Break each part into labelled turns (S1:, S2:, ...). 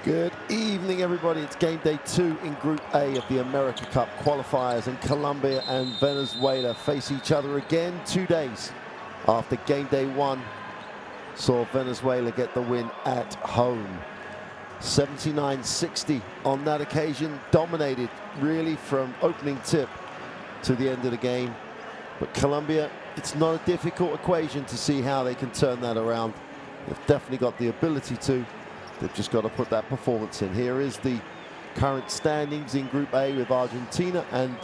S1: Good evening, everybody. It's game day 2 in Group A of the America Cup qualifiers, and Colombia and Venezuela face each other again 2 days after game day 1 saw Venezuela get the win at home. 79-60 on that occasion, dominated really from opening tip to the end of the game. But Colombia, it's not a difficult equation to see how they can turn that around. They've definitely got the ability to. They've just got to put that performance in. Here is the current standings in Group A, with Argentina and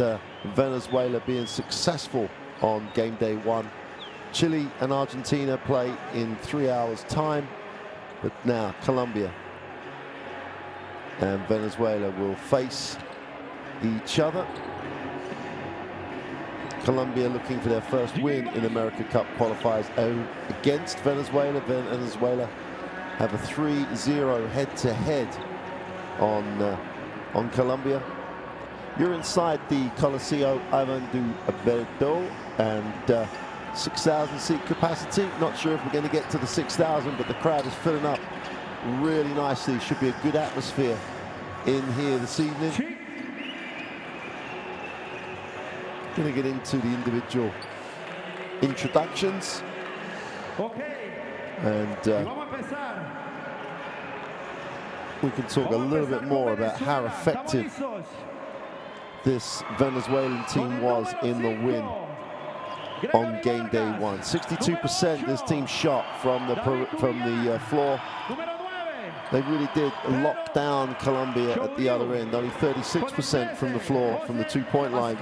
S1: Venezuela being successful on game day 1. Chile and Argentina play in 3 hours' time, but now Colombia and Venezuela will face each other. Colombia looking for their first win in America Cup qualifiers against Venezuela. Venezuela have a 3-0 head-to-head on Colombia. You're inside the Coliseo Ivan de Berdo, and 6,000 seat capacity. Not sure if we're going to get to the 6,000, but the crowd is filling up really nicely. Should be a good atmosphere in here this evening. Going to get into the individual introductions. And we can talk a little bit more about how effective this Venezuelan team was in the win on game day 1. 62% this team shot from the floor. They really did lock down Colombia at the other end. Only 36% from the floor, from the two-point line,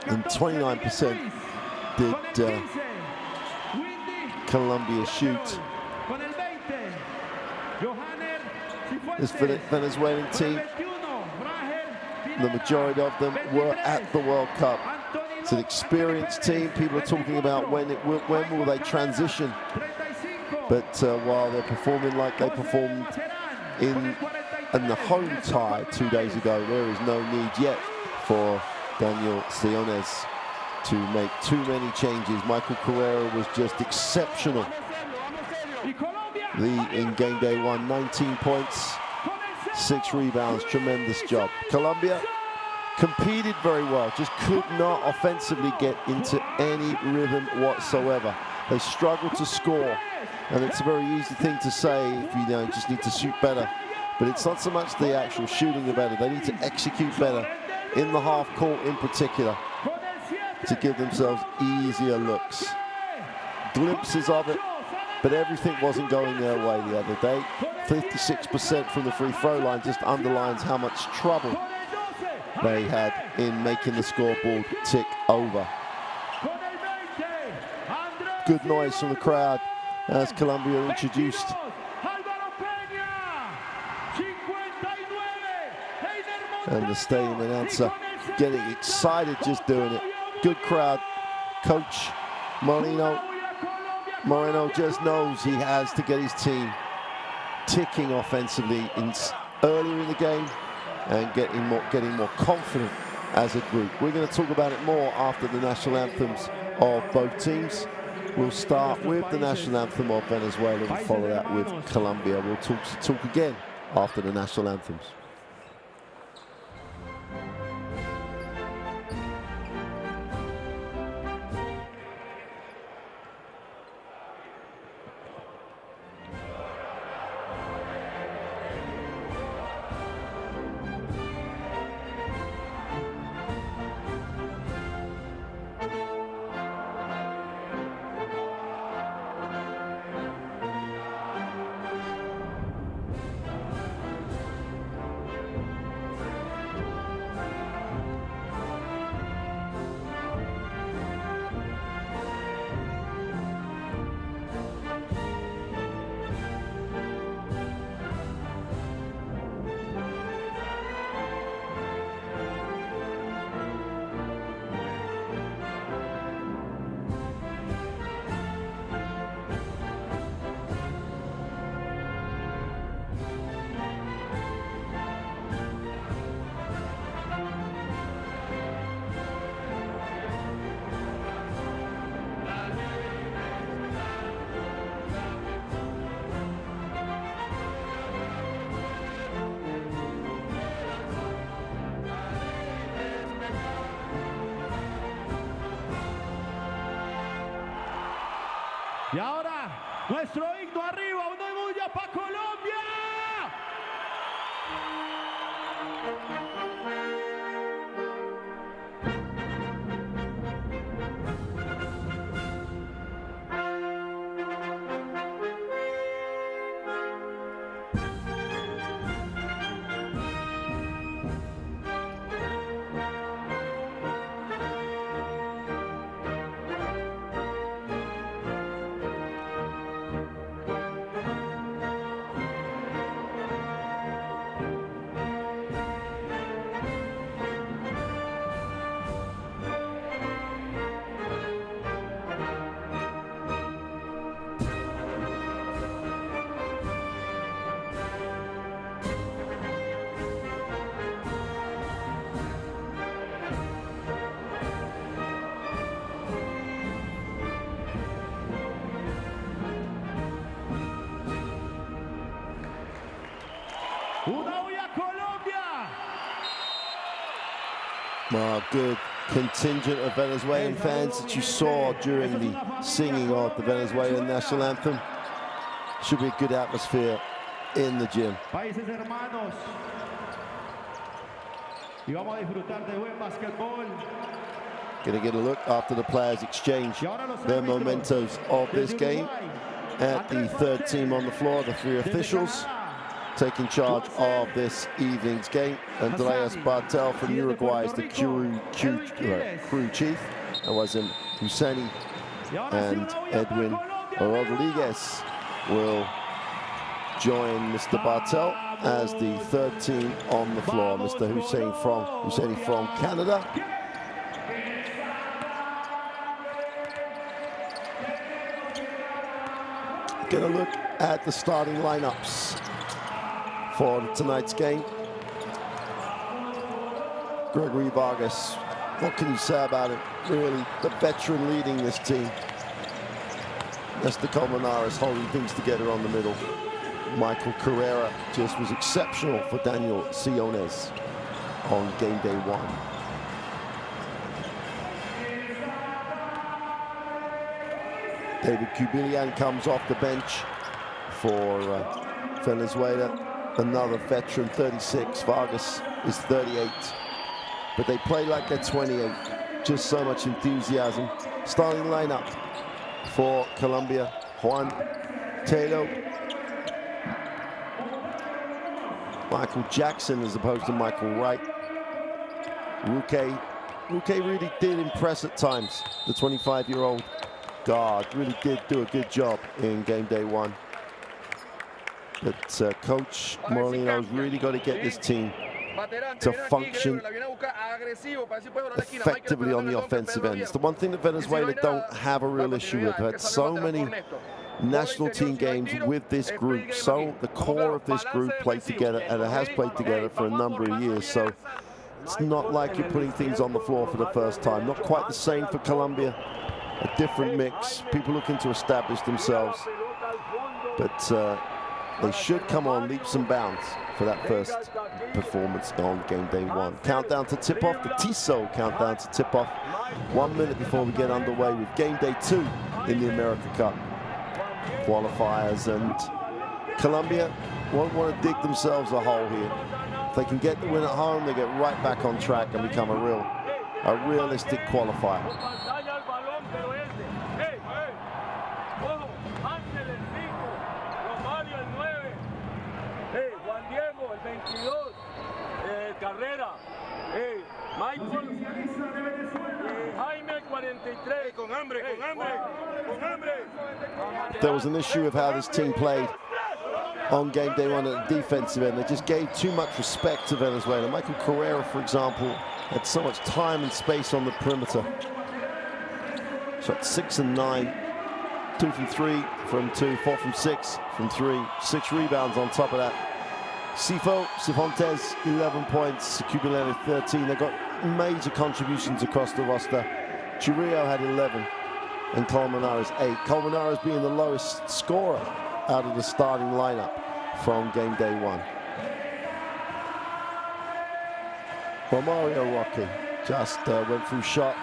S1: and 29% did Colombia shoot. This Venezuelan team, the majority of them were at the World Cup. It's an experienced team. People are talking about when will they transition. But while they're performing like they performed in the home tie 2 days ago, there is no need yet for Daniel Siones to make too many changes. Michael Carrera was just exceptional. In game day 1, 19 points, 6 rebounds, tremendous job. Colombia competed very well, just could not offensively get into any rhythm whatsoever. They struggled to score, and it's a very easy thing to say if you just need to shoot better. But it's not so much the actual shooting the better. They need to execute better in the half court in particular to give themselves easier looks. Glimpses of it, but everything wasn't going their way the other day. 56% from the free throw line just underlines how much trouble they had in making the scoreboard tick over. Good noise from the crowd as Colombia introduced. And the stadium announcer getting excited just doing it. Good crowd. Coach Moreno just knows he has to get his team ticking offensively earlier in the game and getting more confident as a group. We're going to talk about it more after the national anthems of both teams. We'll start with the national anthem of Venezuela and follow that with Colombia. We'll talk again after the national anthems.
S2: Y ahora, nuestro himno arriba, una bulla para Colombia. Una bulla Colombia.
S1: Well, good contingent of Venezuelan fans that you saw during the singing of the Venezuelan national anthem. Should be a good atmosphere in the gym.
S2: Países hermanos. Y vamos a disfrutar de buen basquetbol.
S1: Going to get a look after the players exchange their mementos of this game at the third team on the floor, the three officials taking charge of this evening's game. Andreas Bartel from Uruguay is the crew chief. That was Husseini and Edwin Rodriguez will join Mr. Bartel as the third team on the floor. Mr. Husseini from Canada. Get a look at the starting lineups for tonight's game. Gregory Vargas, what can you say about it? Really, the veteran leading this team. Nestor Colmenares holding things together on the middle. Michael Carrera just was exceptional for Daniel Siones on game day one. David Kubilian comes off the bench for Venezuela. Another veteran, 36. Vargas is 38. But they play like they're 28. Just so much enthusiasm. Starting lineup for Colombia: Juan Taylor, Michael Jackson as opposed to Michael Wright. Ruque really did impress at times. The 25-year-old guard really did do a good job in game day one. But Coach Moreno's really got to get this team to function effectively on the offensive end. It's the one thing that Venezuela don't have a real issue with. They've had so many national team games with this group. So the core of this group played together, and it has played together for a number of years. So it's not like you're putting things on the floor for the first time. Not quite the same for Colombia. A different mix. People looking to establish themselves. But they should come on leaps and bounds for that first performance on game day one. Countdown to tip-off, the Tissot countdown to tip-off. 1 minute before we get underway with game day 2 in the America Cup qualifiers. And Colombia won't want to dig themselves a hole here. If they can get the win at home, they get right back on track and become a realistic qualifier.
S3: Carrera, Michael, Jaime 43, con hambre.
S1: There was an issue of how this team played on game day one at the defensive end. They just gave too much respect to Venezuela. Michael Carrera, for example, had so much time and space on the perimeter. Shot 6 and 9, 2 from 3 from 2, 4 from 6 from 3, 6 rebounds on top of that. Cifuentes, 11 points, Kubilian 13. They got major contributions across the roster. Chirrillo had 11 and Colmenares 8. Colmenares being the lowest scorer out of the starting lineup from game day one. Romario Roque just went through shot.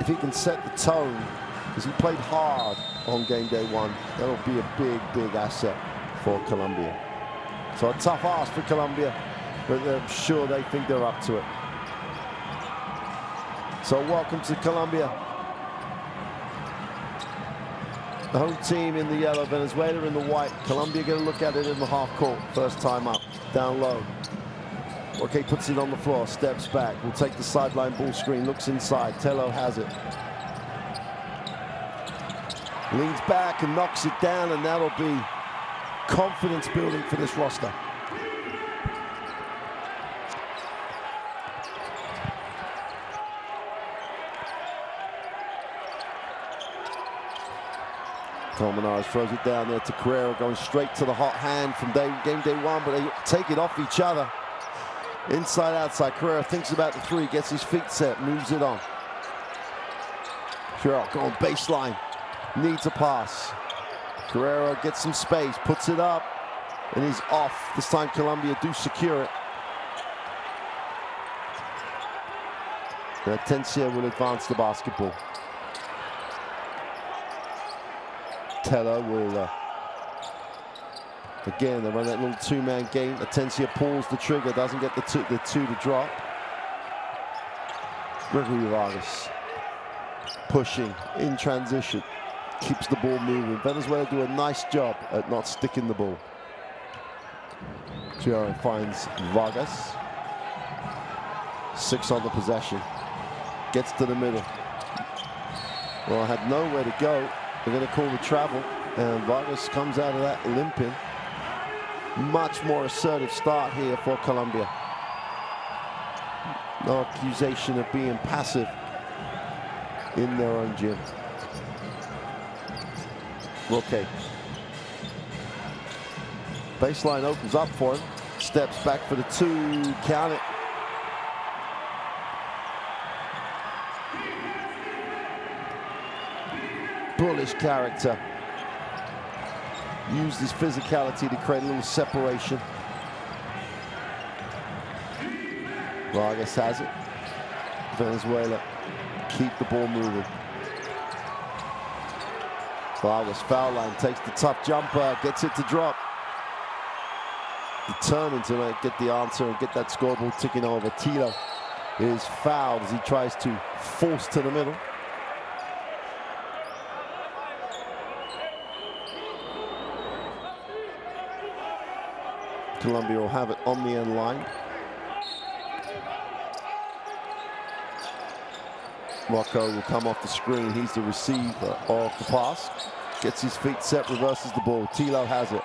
S1: If he can set the tone, because he played hard on game day one. That'll be a big, big asset for Colombia. So a tough ask for Colombia, but I'm sure they think they're up to it. So welcome to Colombia. The home team in the yellow, Venezuela in the white. Colombia going to look at it in the half court. First time up, down low. Okay, puts it on the floor, steps back. Will take the sideline ball screen, looks inside. Tello has it. Leans back and knocks it down, and that'll be confidence building for this roster. Colmenares throws it down there to Carrera, going straight to the hot hand from game day one, but they take it off each other. Inside, outside. Carrera thinks about the three, gets his feet set, moves it on. Carrera going baseline, needs a pass. Carrera gets some space, puts it up, and he's off. This time Colombia do secure it. Atencia will advance the basketball. Tello will, again, they run that little two-man game. Atencia pulls the trigger, doesn't get the two to drop. Gregory Vargas pushing in transition, keeps the ball moving. Venezuela do a nice job at not sticking the ball. Giron finds Vargas. 6 on the possession. Gets to the middle. Well, I had nowhere to go. They're going to call the travel, and Vargas comes out of that limping. Much more assertive start here for Colombia. No accusation of being passive in their own gym. Okay. Baseline opens up for him. Steps back for the 2, count it. Bullish character. Used his physicality to create a little separation. Vargas has it. Venezuela keep the ball moving. Vargas foul line, takes the tough jumper, gets it to drop. Determined to get the answer and get that scoreboard ticking over. Tilo is fouled as he tries to force to the middle. Colombia will have it on the end line. Rocco will come off the screen. He's the receiver of the pass. Gets his feet set, reverses the ball. Tilo has it.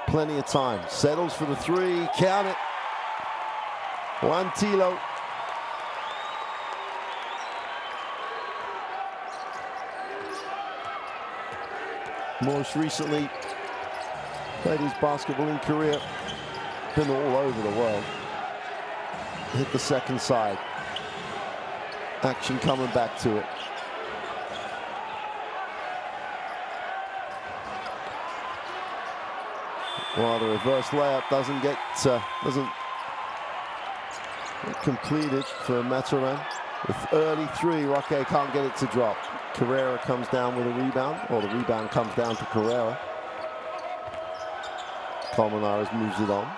S1: Plenty of time. Settles for the 3. Count it. Juan Tilo. Most recently played his basketball in Korea. Been all over the world. Hit the second side. Action coming back to it. Well, the reverse layup doesn't get completed for Maturin. With early 3, Roque can't get it to drop. Carrera comes down with a rebound, or the rebound comes down to Carrera. Colmenares moves it on.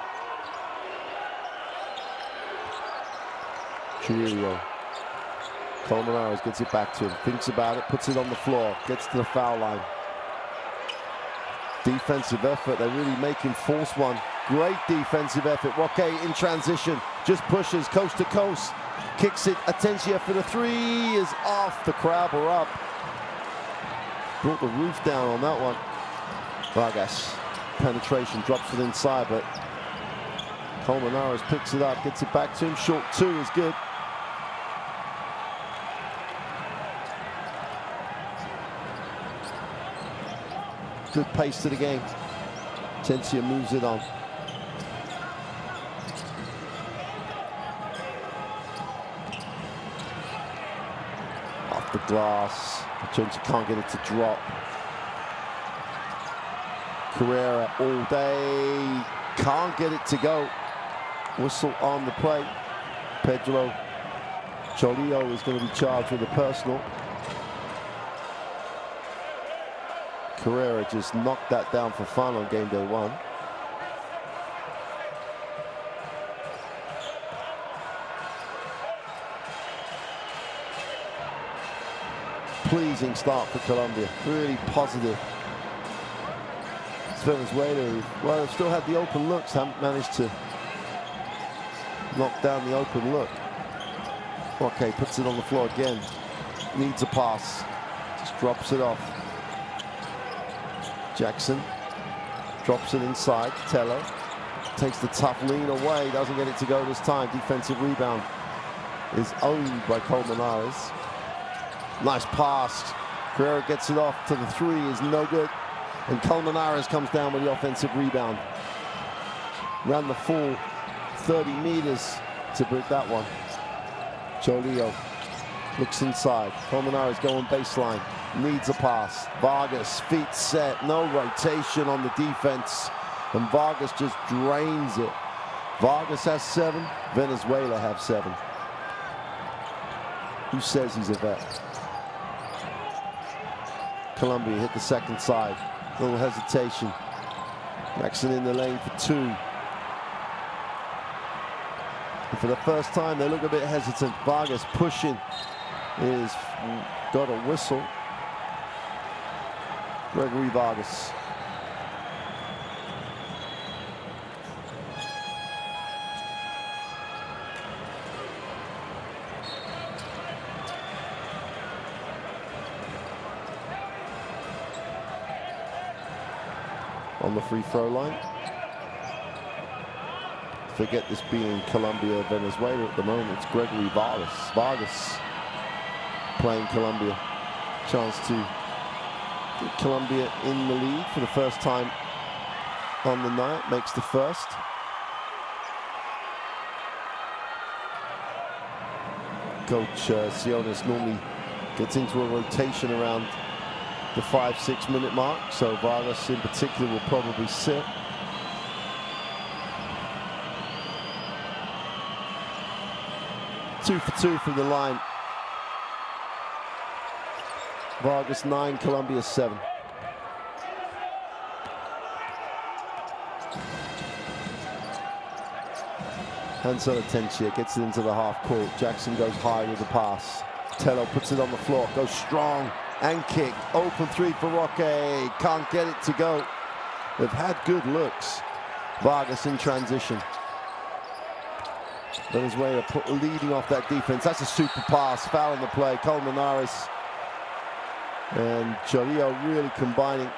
S1: Trujillo. Colmenares gets it back to him, thinks about it, puts it on the floor, gets to the foul line. Defensive effort, they really make him force one. Great defensive effort. Roque in transition, just pushes coast to coast, kicks it. Atencia for the 3 is off. The crowd were up. Brought the roof down on that one. Vargas, penetration, drops it inside, but Colmenares picks it up, gets it back to him. Short 2 is good. Good pace to the game. Atencia moves it on. Off the glass. Atencia can't get it to drop. Carrera all day. Can't get it to go. Whistle on the play. Pedro Cholillo is going to be charged with a personal. Carrera just knocked that down for fun on game day 1. Pleasing start for Colombia, really positive. It's Venezuela, well, they've still had the open looks, haven't managed to knock down the open look. Okay, puts it on the floor again. Needs a pass, just drops it off. Jackson drops it inside. Tello takes the tough lean away, doesn't get it to go this time. Defensive rebound is owned by Colmenares. Nice pass. Carrera gets it off to the 3, is no good. And Colmenares comes down with the offensive rebound. Ran the full 30 meters to break that one. Cholillo looks inside. Colmenares going baseline. Needs a pass. Vargas, feet set. No rotation on the defense. And Vargas just drains it. Vargas has 7. Venezuela have 7. Who says he's a vet? Colombia hit the second side. A little hesitation. Jackson in the lane for 2. And for the first time, they look a bit hesitant. Vargas pushing. Is got a whistle. Gregory Vargas. On the free throw line. Forget this being Colombia, Venezuela at the moment. It's Gregory Vargas. Vargas playing Colombia. Chance to get Colombia in the lead for the first time on the night. Makes the first. Coach Sionis normally gets into a rotation around the 5-6 minute mark, so Vargas in particular will probably sit. Two for 2 from the line. Vargas 9, Colombia 7. Hansel Atencia gets it into the half court. Jackson goes high with the pass. Tello puts it on the floor, goes strong and kick. Open 3 for Roque. Can't get it to go. They've had good looks. Vargas in transition. Venezuela leading off that defense. That's a super pass. Foul on the play. Colmenares and Cholillo really combining.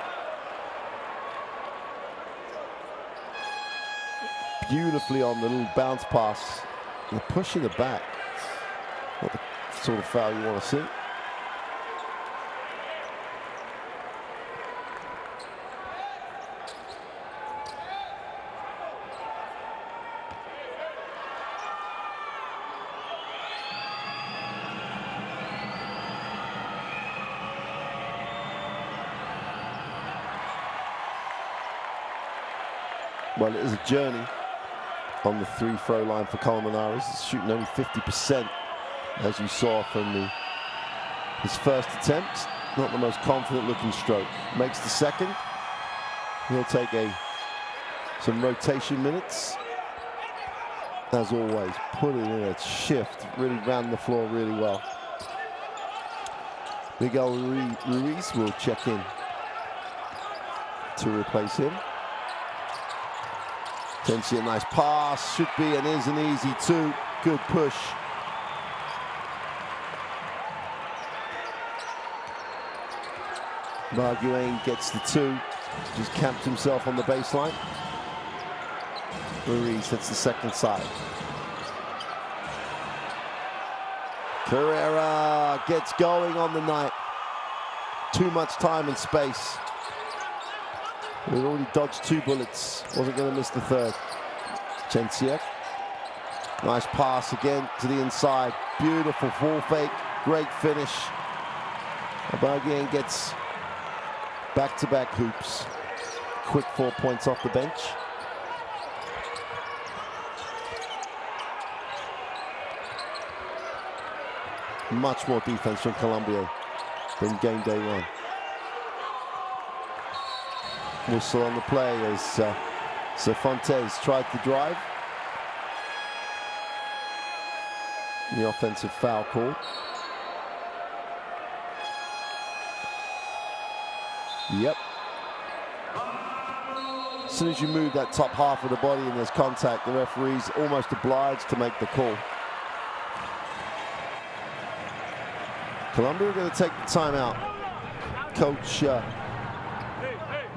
S1: Beautifully on the little bounce pass. They're pushing the back. Not the sort of foul you want to see. Well, it is a journey on the 3 throw line for Colmenares. He's shooting only 50%, as you saw from his first attempt. Not the most confident looking stroke. Makes the second. He'll take some rotation minutes. As always, put it in a shift. Really ran the floor really well. Miguel Ruiz will check in to replace him. Atencia, nice pass, should be and is an easy 2. Good push. Marguerite gets the 2, just camped himself on the baseline. Ruiz hits the second side. Carrera gets going on the night. Too much time and space. We've already dodged 2 bullets. Wasn't going to miss the third. Atencia. Nice pass again to the inside. Beautiful full fake. Great finish. Abarguien gets back-to-back hoops. Quick 4 points off the bench. Much more defense from Colombia than game day 1. Whistle on the play as Cervantes tried to drive. The offensive foul call. Yep. As soon as you move that top half of the body and there's contact, the referee's almost obliged to make the call. Colombia are going to take the timeout. Coach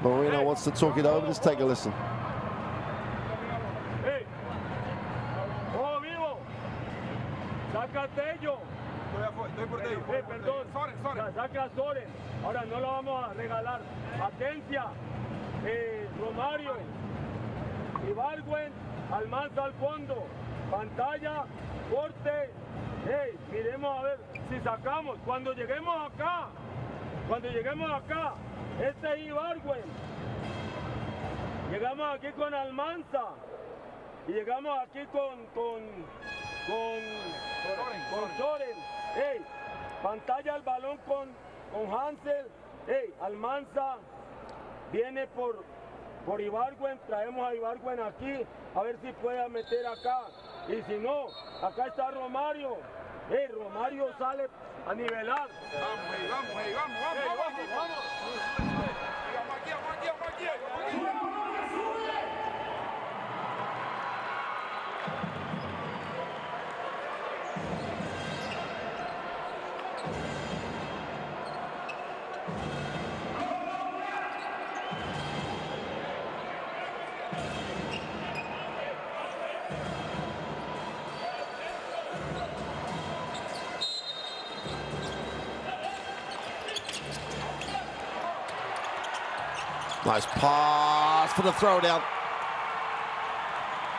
S1: Marino wants to talk it over. Let's take a listen.
S3: Hey, ojo vivo, sácate yo. Perdón, saca a Soren. Ahora no lo vamos a regalar. Atencia, Romario, Ibargüen, Almanza al fondo, pantalla, corte. Hey, miremos a ver si sacamos. Cuando lleguemos acá, este es Ibargüen. Llegamos aquí con Almanza y llegamos aquí con Soren. Hey, pantalla al balón con Hansel. Hey, Almanza viene por Ibargüen. Traemos a Ibargüen aquí a ver si puede meter acá. Y si no, acá está Romario. Hey, Romario sale a nivelar. Vamos.
S1: Nice pass for the throwdown.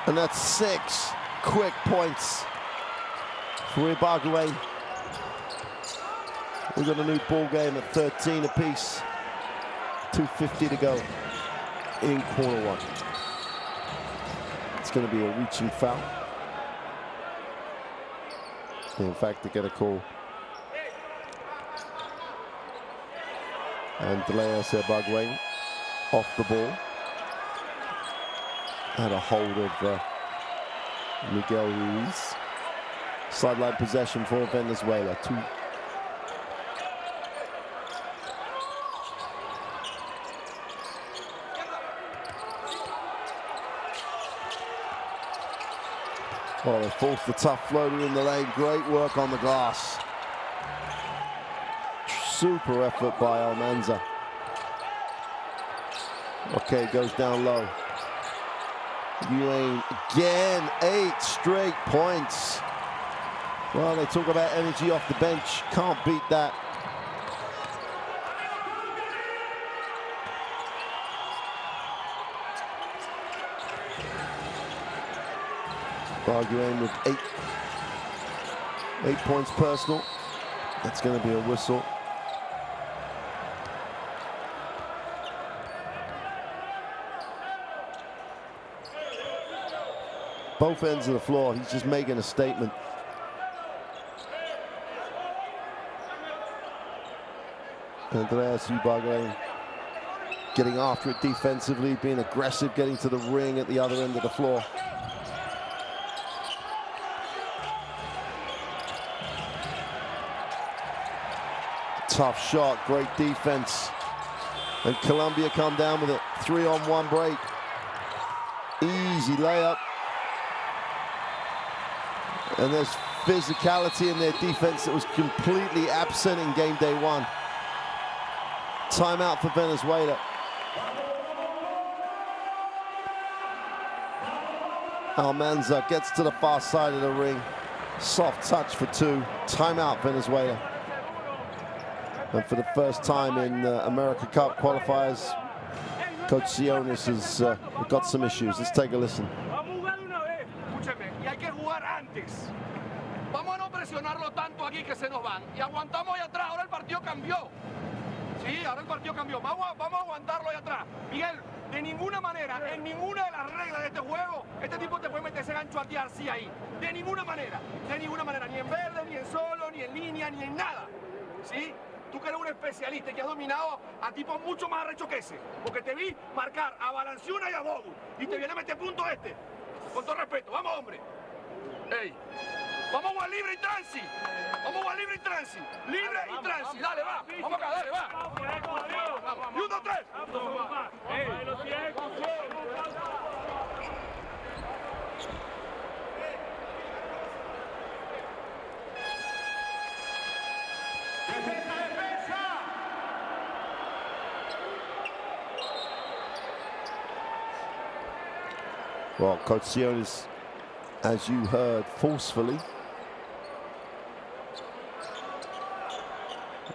S1: And that's 6 quick points for Ibargüen. We've got a new ball game at 13 apiece. 2:50 to go in quarter one. It's going to be a reaching foul. In fact, to get a call. And Ibargüen off the ball. Had a hold of Miguel Ruiz. Sideline possession for Venezuela. Oh, they forced the tough floater in the lane. Great work on the glass. Super effort by Almanza. Okay, goes down low. Ewing again, 8 straight points. Well, they talk about energy off the bench. Can't beat that. Arguing with 8 points personal. That's going to be a whistle. Both ends of the floor, he's just making a statement. Ibargüen getting after it defensively, being aggressive, getting to the ring at the other end of the floor. Tough shot, great defense. And Colombia come down with it. 3-on-1 break. Easy layup. And there's physicality in their defense that was completely absent in game day 1. Timeout for Venezuela. Almanza gets to the far side of the ring. Soft touch for 2. Timeout Venezuela. And for the first time in America Cup qualifiers, Coach Sionis has got some issues. Let's take a listen.
S4: Vamos a no presionarlo tanto aquí que se nos van. Y aguantamos ahí atrás. Ahora el partido cambió. Sí, ahora el partido cambió. Vamos a aguantarlo ahí atrás. Miguel, de ninguna manera, en ninguna de las reglas de este juego, este tipo te puede meter ese gancho a ti así ahí. De ninguna manera. Ni en verde, ni en solo, ni en línea, ni en nada. ¿Sí? tú que eres un especialista y que has dominado a tipos mucho más arrechos que ese, porque te vi marcar a Balanciuna y a Bogu, y te viene a meter punto este. Con todo respeto, vamos, hombre. Ey, vamos a jugar libre y transi. Vamos a jugar libre y transi. Libre y transi. Dale, va. Vamos acá, dale, va. Y 1, 2, 3.
S1: Well, Coach Sionis, as you heard, forcefully.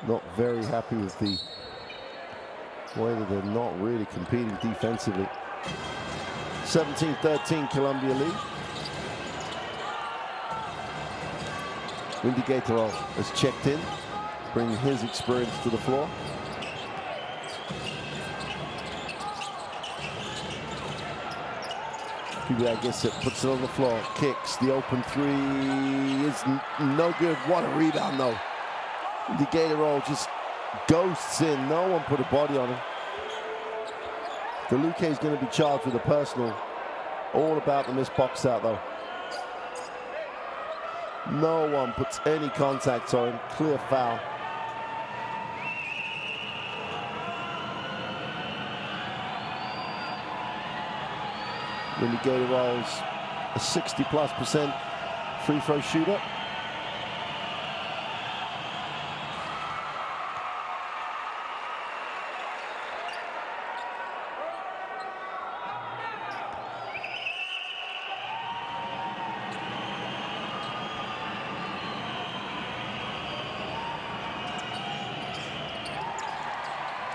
S1: Not very happy with the way that they're not really competing defensively. 17-13 Colombia lead. Windy Gatorol has checked in, bringing his experience to the floor. Fiba, I guess, it puts it on the floor, kicks, the open three is no good. What a rebound, though. The Gatorol just ghosts in. No one put a body on him. DeLuque is going to be charged with a personal. All about the missed box out, though. No one puts any contact on him. Clear foul. Windy Gatorol's a 60+% free throw shooter.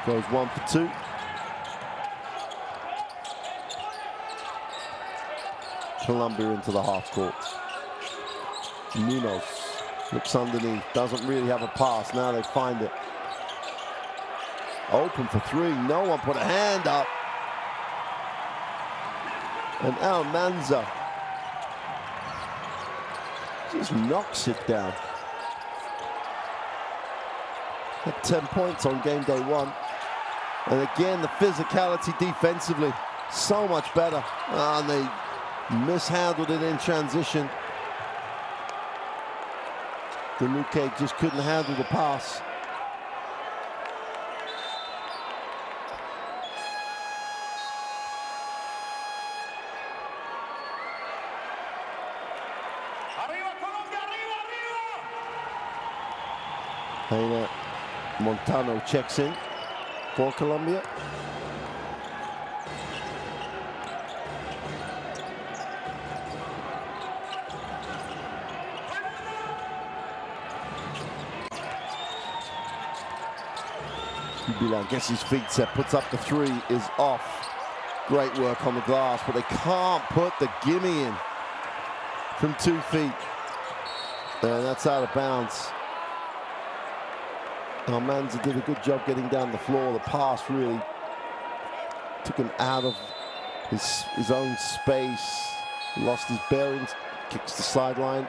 S1: Goes 1 for 2. Colombia into the half court. Munoz looks underneath, doesn't really have a pass. Now they find it. Open for 3. No one put a hand up. And Almanza just knocks it down. Had 10 points on game day 1. And again, the physicality defensively, so much better. And they mishandled it in transition. DeLuque just couldn't handle the pass. Heina Montano checks in for Colombia. Bilan gets his feet set, puts up the 3, is off. Great work on the glass, but they can't put the gimme in from 2 feet. And that's out of bounds. Almanza did a good job getting down the floor. The pass really took him out of his own space. Lost his bearings, kicks the sideline,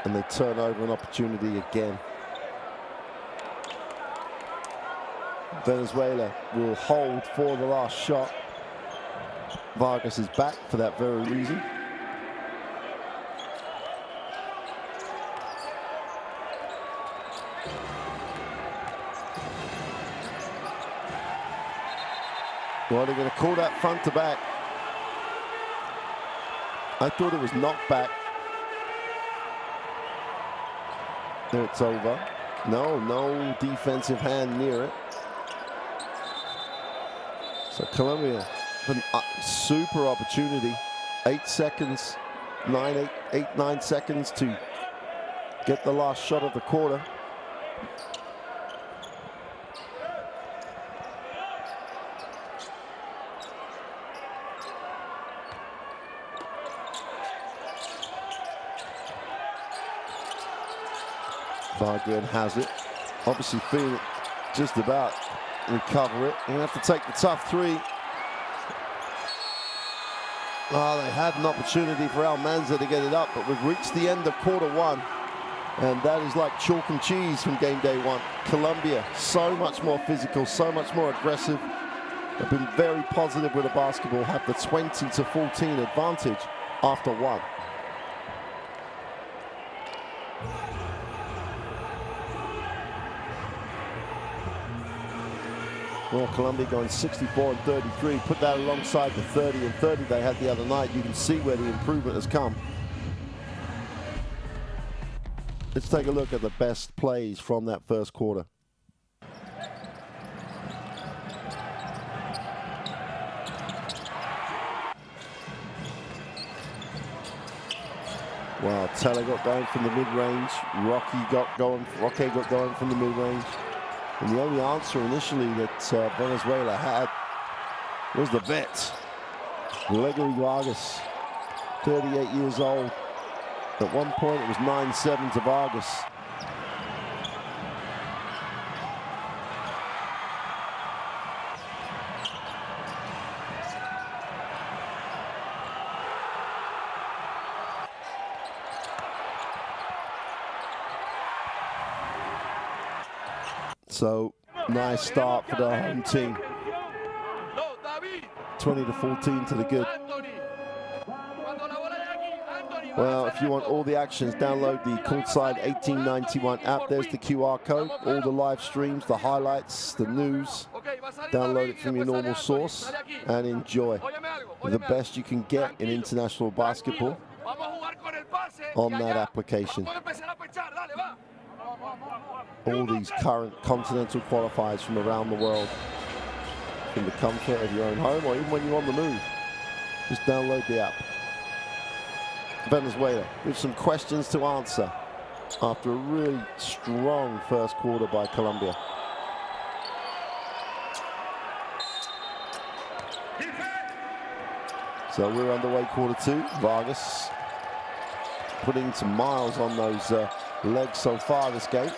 S1: and they turn over an opportunity again. Venezuela will hold for the last shot. Vargas is back for that very reason. Well, they're going to call that front to back. I thought it was knocked back. There, it's over. No defensive hand near it. So Colombia, a super opportunity. 8 seconds, 9 seconds to get the last shot of the quarter. Vargas has it. Obviously feeling it just about recover it. They have to take the tough 3. Oh, they had an opportunity for Almanza to get it up, but we've reached the end of quarter 1. And that is like chalk and cheese from game day one. Colombia, so much more physical, so much more aggressive. Have been very positive with the basketball, have the 20-14 advantage after one. Well, Colombia going 64-33. Put that alongside the 30-30 they had the other night. You can see where the improvement has come. Let's take a look at the best plays from that first quarter. Wow, Teller got going from the mid-range. Rocky got going from the mid-range. And the only answer initially that Venezuela had was the vet, Gregory Vargas, 38 years old. At one point, it was 9-7 to Vargas. So, nice start for the home team. 20-14 to the good. Well, if you want all the actions, download the Courtside 1891 app. There's the QR code, all the live streams, the highlights, the news. Download it from your normal source and enjoy the best you can get in international basketball on that application. All these current continental qualifiers from around the world, from the comfort of your own home or even when you're on the move. Just download the app. Venezuela with some questions to answer after a really strong first quarter by Colombia. So we're underway quarter two. Vargas putting some miles on those legs so far this game.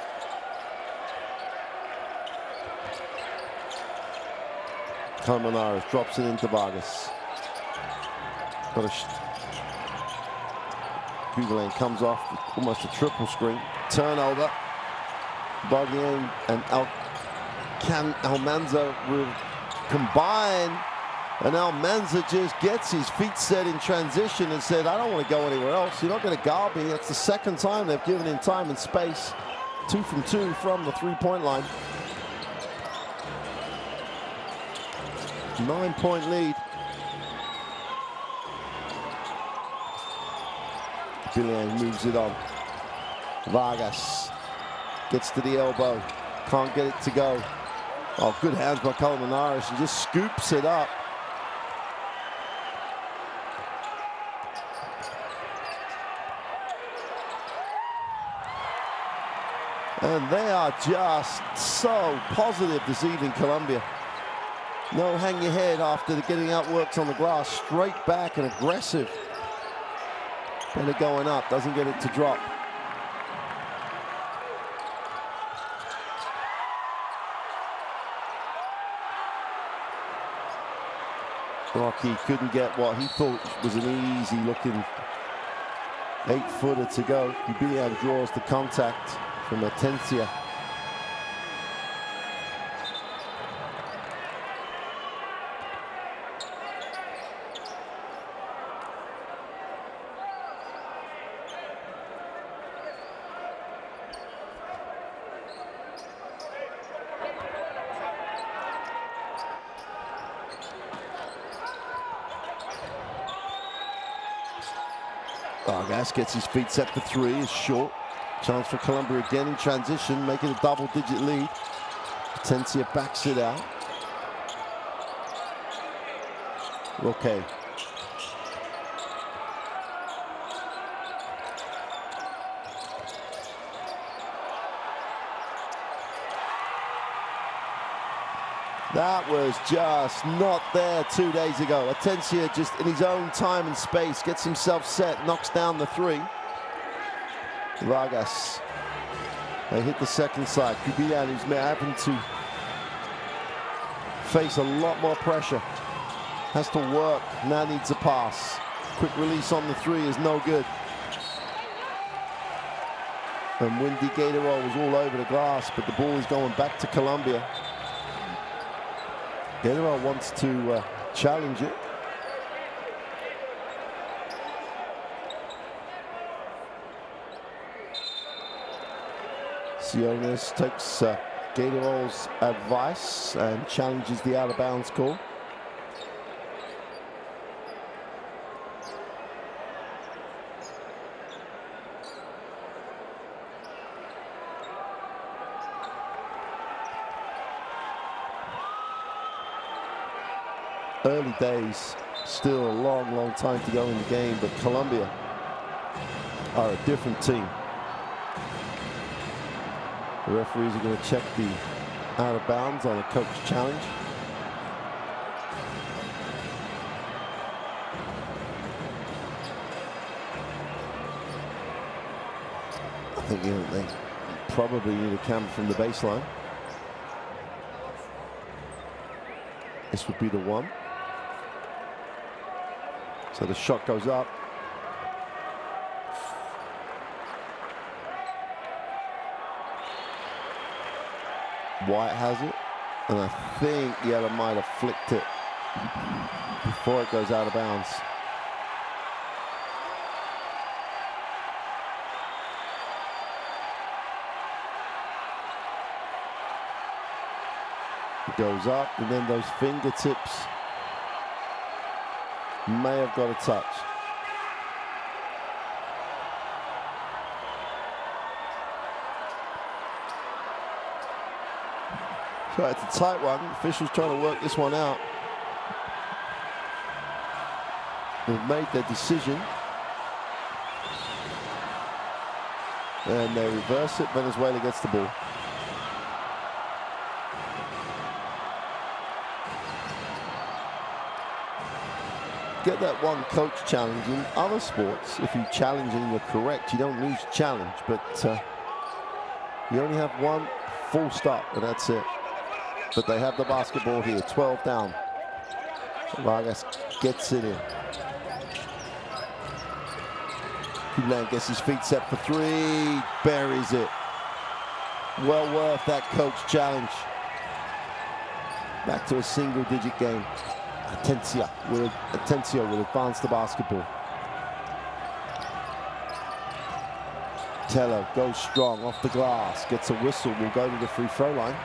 S1: Colmenares drops it into Vargas. Gugulain comes off almost a triple screen. Turnover. Barguien and Almanza will combine. And Almanza just gets his feet set in transition and said, I don't want to go anywhere else. You're not going to guard me. That's the second time they've given him time and space. 2 from 2 from the three-point line. 9-point lead. Billian moves it on. Vargas gets to the elbow. Can't get it to go. Oh, good hands by Colmenares. He just scoops it up. And they are just so positive this evening, Colombia. No hang your head after getting outworked on the glass. Straight back and aggressive. And they're going up, doesn't get it to drop. Rocky couldn't get what he thought was an easy looking 8-footer to go. Jubilian draws the contact from Atencia. Vargas gets his feet set for three, is short. Chance for Colombia again in transition, making a double-digit lead. Atencia backs it out. Okay. That was just not there 2 days ago. Atencia just in his own time and space gets himself set, knocks down the three. Vargas, they hit the second side. Jubilian, who's having to face a lot more pressure, has to work, now needs a pass. Quick release on the three is no good. And Windy Gatorol was all over the glass, but the ball is going back to Colombia. Gatorol wants to challenge it. Sionis takes Gatorol's advice and challenges the out-of-bounds call. Early days, still a long, long time to go in the game, but Colombia are a different team. The referees are going to check the out of bounds on a coach challenge. I think they probably need a camera from the baseline. This would be the one. So the shot goes up. White has it, and I think Yella might have flicked it before it goes out of bounds. It goes up, and then those fingertips may have got a touch. So it's a tight one. Officials trying to work this one out. They've made their decision. And they reverse it. Venezuela gets the ball. Get that one coach challenge. In other sports, if you challenge and you're correct, you don't lose challenge. But you only have one full stop, and that's it. But they have the basketball here, 12 down. Vargas gets it in. Kulan gets his feet set for three, buries it. Well worth that coach challenge. Back to a single-digit game. Atencio will advance the basketball. Tello goes strong off the glass, gets a whistle, will go to the free throw line.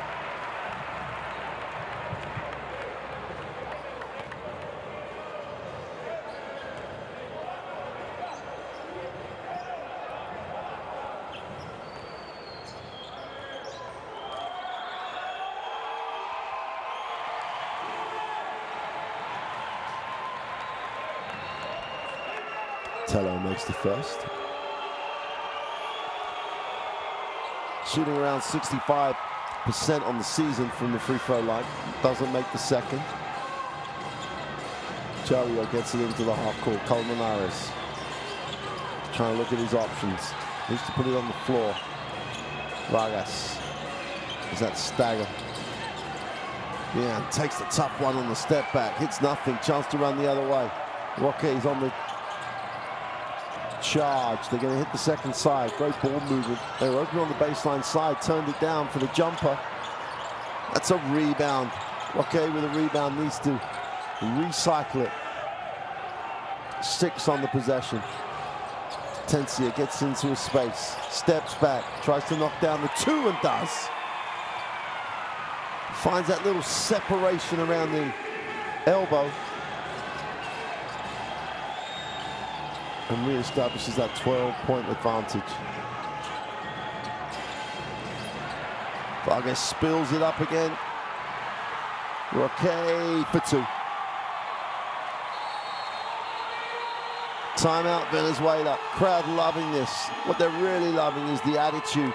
S1: Tello makes the first. Shooting around 65% on the season from the free throw line. Doesn't make the second. Chario gets it into the half court. Colmenares trying to look at his options. Needs to put it on the floor. Vargas is that stagger. Yeah, takes the tough one on the step back. Hits nothing. Chance to run the other way. Roque is on the charge. They're going to hit the second side. Great ball movement. They were open on the baseline side, turned it down for the jumper. That's a rebound. Roque with a rebound needs to recycle it. 6 on the possession. Tencia gets into a space, steps back, tries to knock down the 2 and does. Finds that little separation around the elbow. And re-establishes that 12-point advantage. Vargas spills it up again. Roque for 2. Timeout Venezuela. Crowd loving this. What they're really loving is the attitude,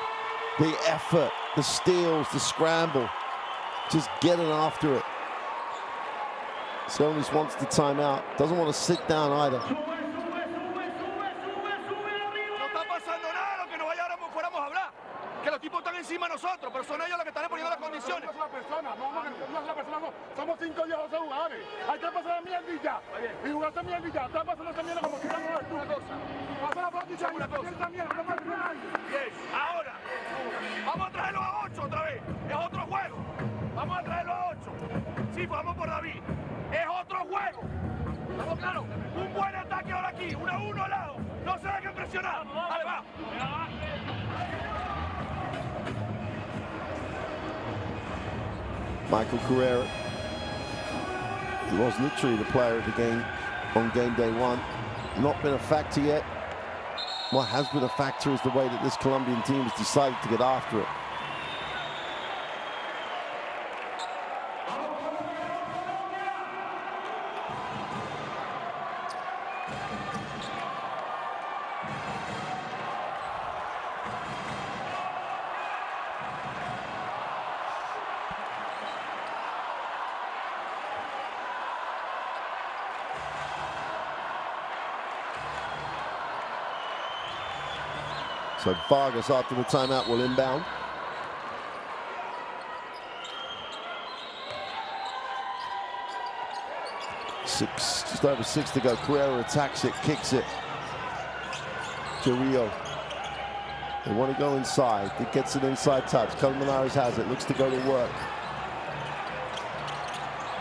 S1: the effort, the steals, the scramble. Just getting after it. Sionis wants the timeout. Doesn't want to sit down either.
S4: Que los tipos están encima de nosotros, pero son ellos los que están poniendo las condiciones.
S2: No es la persona, no es la persona, somos 5 días, 12 jugadores. Hay que pasar la mierdilla. Y jugaste mierdilla, está pasando esta mierda como que no es tú. Pasa la práctica y esta mierda, no pasa nada.
S4: Ahora, vamos a traerlo a 8 otra vez. Es otro juego. Vamos a traerlo a 8. Sí, vamos por David. Es otro juego. ¿Estamos claros? Un buen ataque ahora aquí. 1-1 al lado. No se dejen presionar. Dale, va.
S1: Michael Carrera. He was literally the player of the game on game day 1. Not been a factor yet. What has been a factor is the way that this Colombian team has decided to get after it. So Vargas, after the timeout, will inbound. Just over 6 to go. Carrera attacks it, kicks it. Jarillo. They want to go inside. It gets an inside touch. Colmenares has it. Looks to go to work.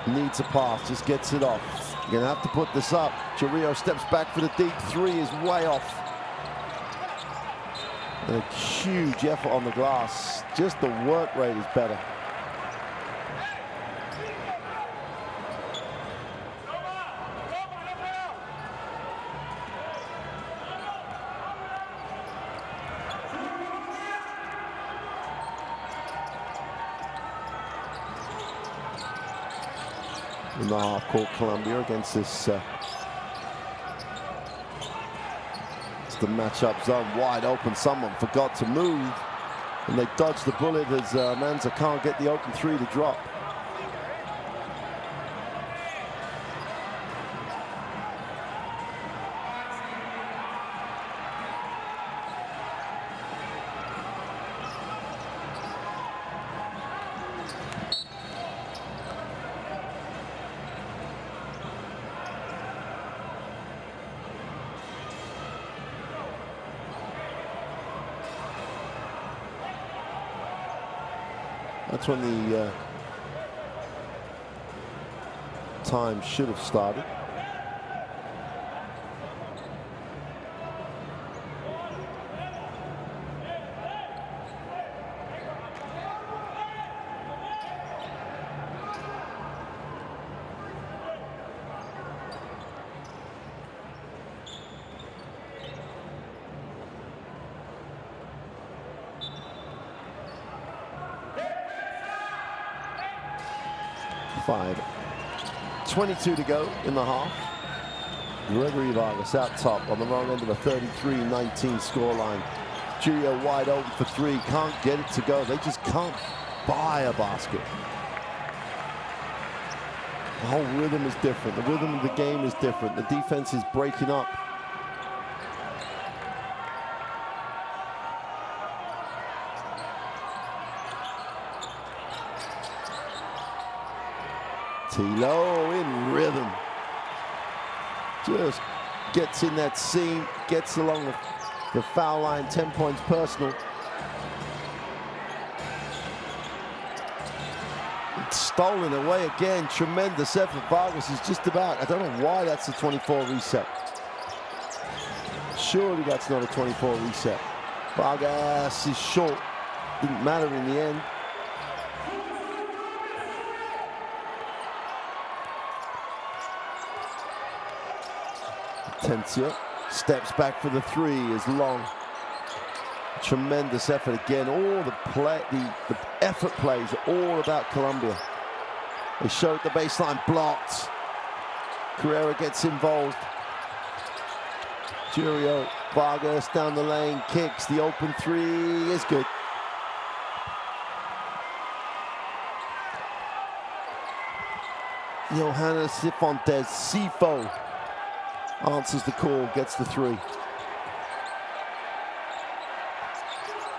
S1: Needs a pass. Just gets it off. You're going to have to put this up. Jarillo steps back for the deep 3. Is way off. And a huge effort on the glass. Just the work rate is better. In the half-court, Colombia against this the matchup zone wide open. Someone forgot to move and they dodged the bullet as Manza can't get the open 3 to drop. That's when the time should have started. Five. 22 to go in the half. Gregory Vargas out top on the wrong end of the 33-19 scoreline. Julio wide open for 3. Can't get it to go. They just can't buy a basket. The whole rhythm is different. The rhythm of the game is different. The defense is breaking up. Tilo in rhythm. Just gets in that seam, gets along the foul line, 10 points personal. It's stolen away again, tremendous effort. Vargas is just about, I don't know why that's a 24 reset. Surely that's not a 24 reset. Vargas is short, didn't matter in the end. Tencia steps back for the 3 is long. Tremendous effort again. All the effort plays are all about Colombia. They showed the baseline blocked. Carrera gets involved. Julio Vargas down the lane, kicks. The open 3 is good. Johannes Cifuentes, Sifo, answers the call, gets the 3.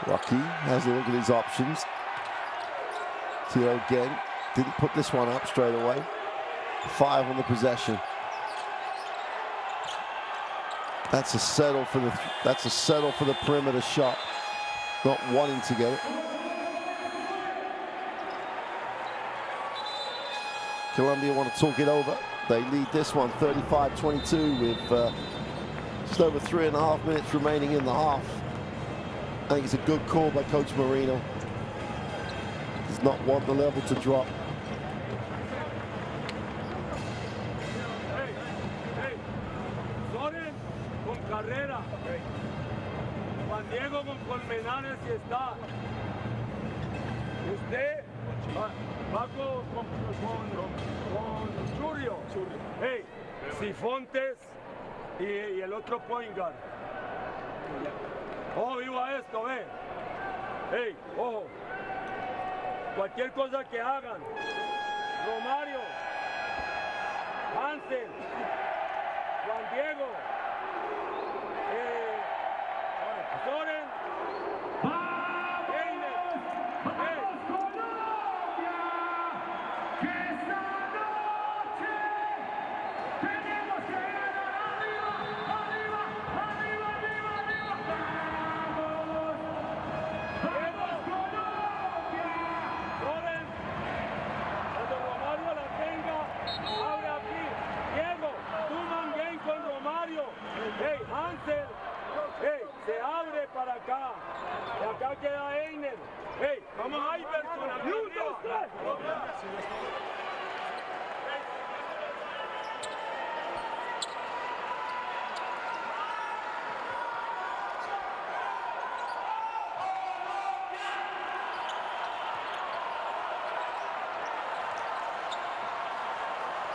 S1: Rocky has a look at his options. Tio again, didn't put this one up straight away. 5 on the possession. That's a settle for the perimeter shot. not wanting to get it. Colombia want to talk it over. They lead this one 35-22 with just over 3.5 minutes remaining in the half. I think it's a good call by Coach Marino. Does not want the level to drop.
S3: Soren con Carrera. Juan Diego con Colmenares y está. Usted va con Churrio. Hey, Sifontes y el otro point guard. Ojo, viva esto, ve. Hey, ojo. Cualquier cosa que hagan. Romario. Hansel. Juan Diego. Soren. Hey, Hansel, hey, se abre para acá. Y acá queda Einer. Hey, vamos a Iverson.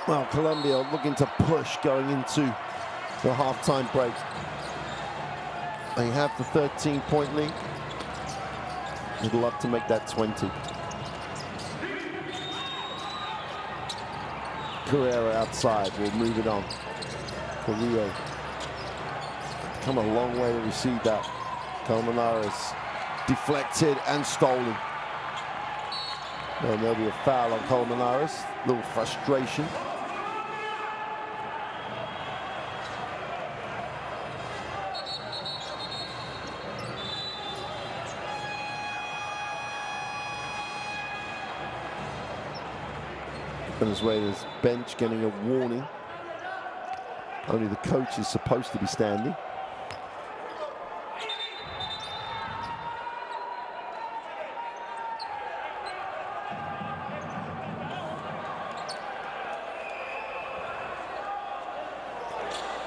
S1: Well, Colombia looking to push going into the halftime break. They have the 13-point lead. They'd love to make that 20. Carrera outside will move it on. Carrillo. Come a long way to receive that. Colmenares deflected and stolen. And there'll be a foul on Colmenares. A little frustration. Venezuela's bench getting a warning. Only the coach is supposed to be standing.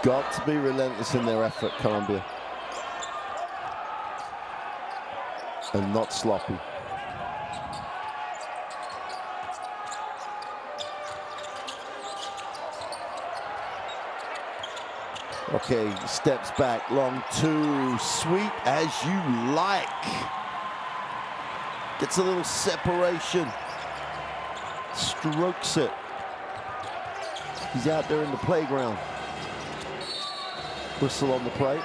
S1: Got to be relentless in their effort, Colombia. And not sloppy. Okay, steps back, long two, sweep as you like. Gets a little separation. Strokes it. He's out there in the playground. Whistle on the plate.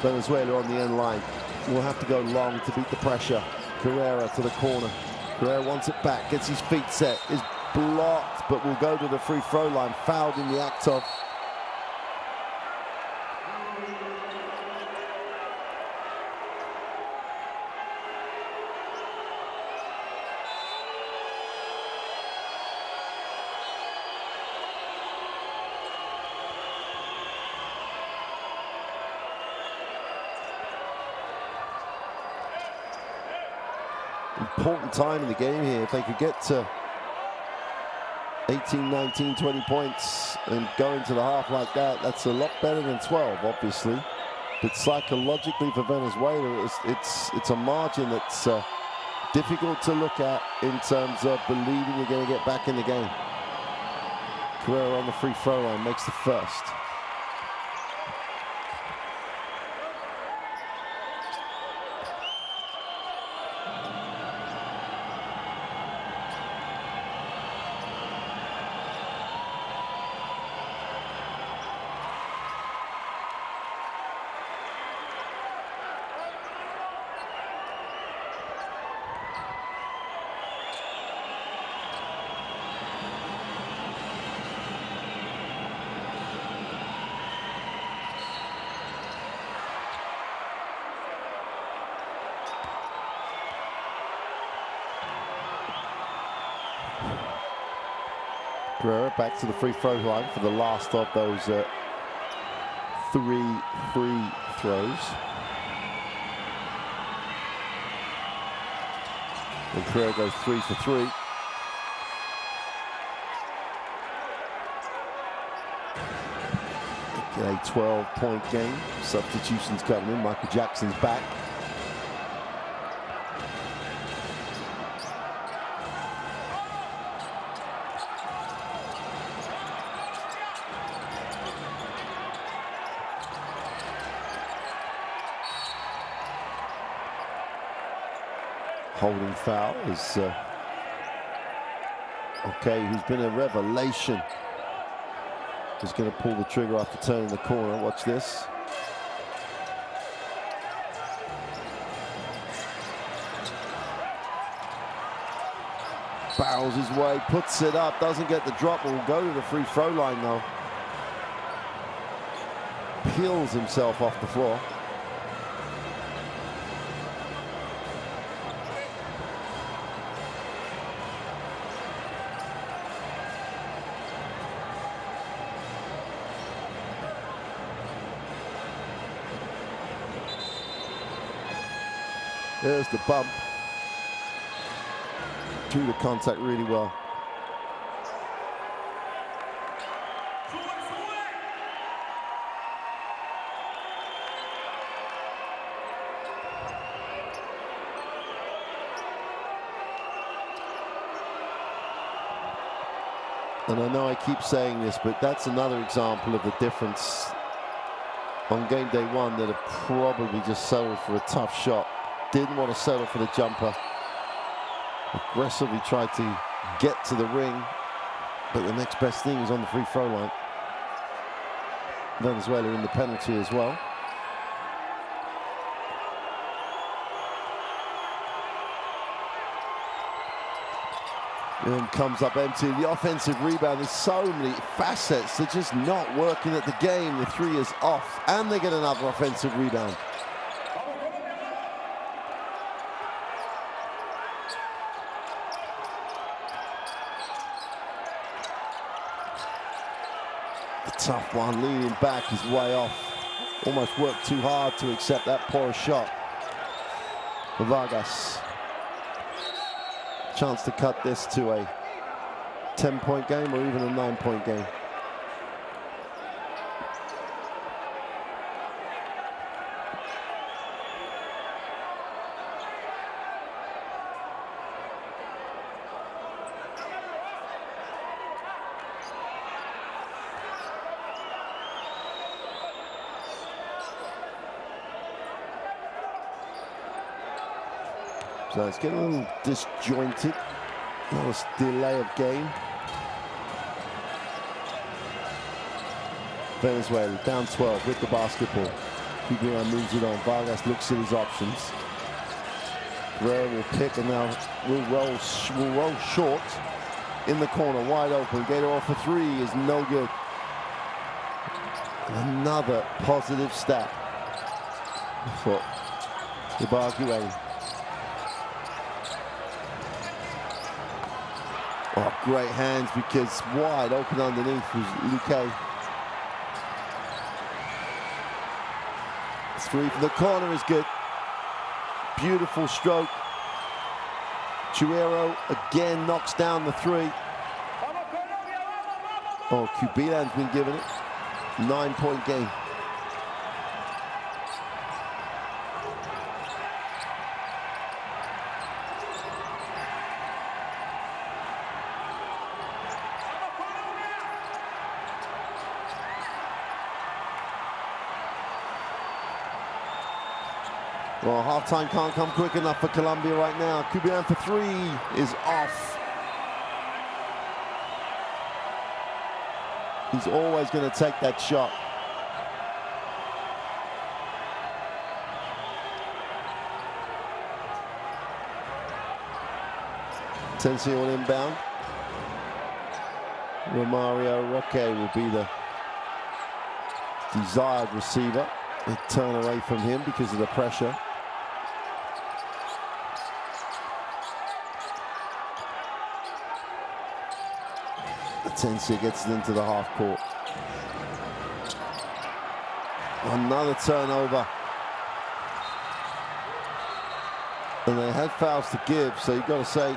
S1: Venezuela on the end line. Will have to go long to beat the pressure. Carrera to the corner. Carrera wants it back, gets his feet set, is blocked, but will go to the free throw line. Fouled in the act of. Important time in the game here. If they could get to 18, 19, 20 points and go into the half like that, that's a lot better than 12, obviously. But psychologically for Venezuela, it's a margin that's difficult to look at in terms of believing you're going to get back in the game. Carrera on the free throw line makes the first. Guerrero back to the free throw line for the last of those 3 free throws. And Guerrero goes 3 for 3. A 12-point game. Substitutions coming in. Michael Jackson's back. Holding foul is okay, who's been a revelation. He's going to pull the trigger after turning the corner. Watch this. Barrels his way, puts it up, doesn't get the drop, but will go to the free throw line though. Peels himself off the floor. There's the bump. Drew the contact really well. And I know I keep saying this, but that's another example of the difference on game day one, that have probably just settled for a tough shot. Didn't want to settle for the jumper. Aggressively tried to get to the ring, but the next best thing is on the free throw line. Venezuela in the penalty as well. And comes up empty. The offensive rebound, there's so many facets. They're just not working at the game. The three is off, and they get another offensive rebound. Tough one, leaning back, is way off. Almost worked too hard to accept that poor shot. Vargas. Chance to cut this to a 10-point game or even a 9-point game. So it's getting a little disjointed. Nice delay of game. Venezuela down 12 with the basketball. Fiba moves it on. Vargas looks at his options. Guerrero will pick and now will roll short in the corner, wide open. Gator off for three is no good. Another positive stat for Fiba. Oh, great hands, because wide open underneath was Luque. Three from the corner is good. Beautiful stroke. Guerrero again knocks down the three. Oh, Cubilan's been given it. 9-point game. Well, halftime can't come quick enough for Colombia right now. Cubilan for three is off. He's always going to take that shot. Tensio on inbound. Romario Roque will be the desired receiver. They turn away from him because of the pressure. Atencia gets it into the half court. Another turnover. And they had fouls to give, so you've got to say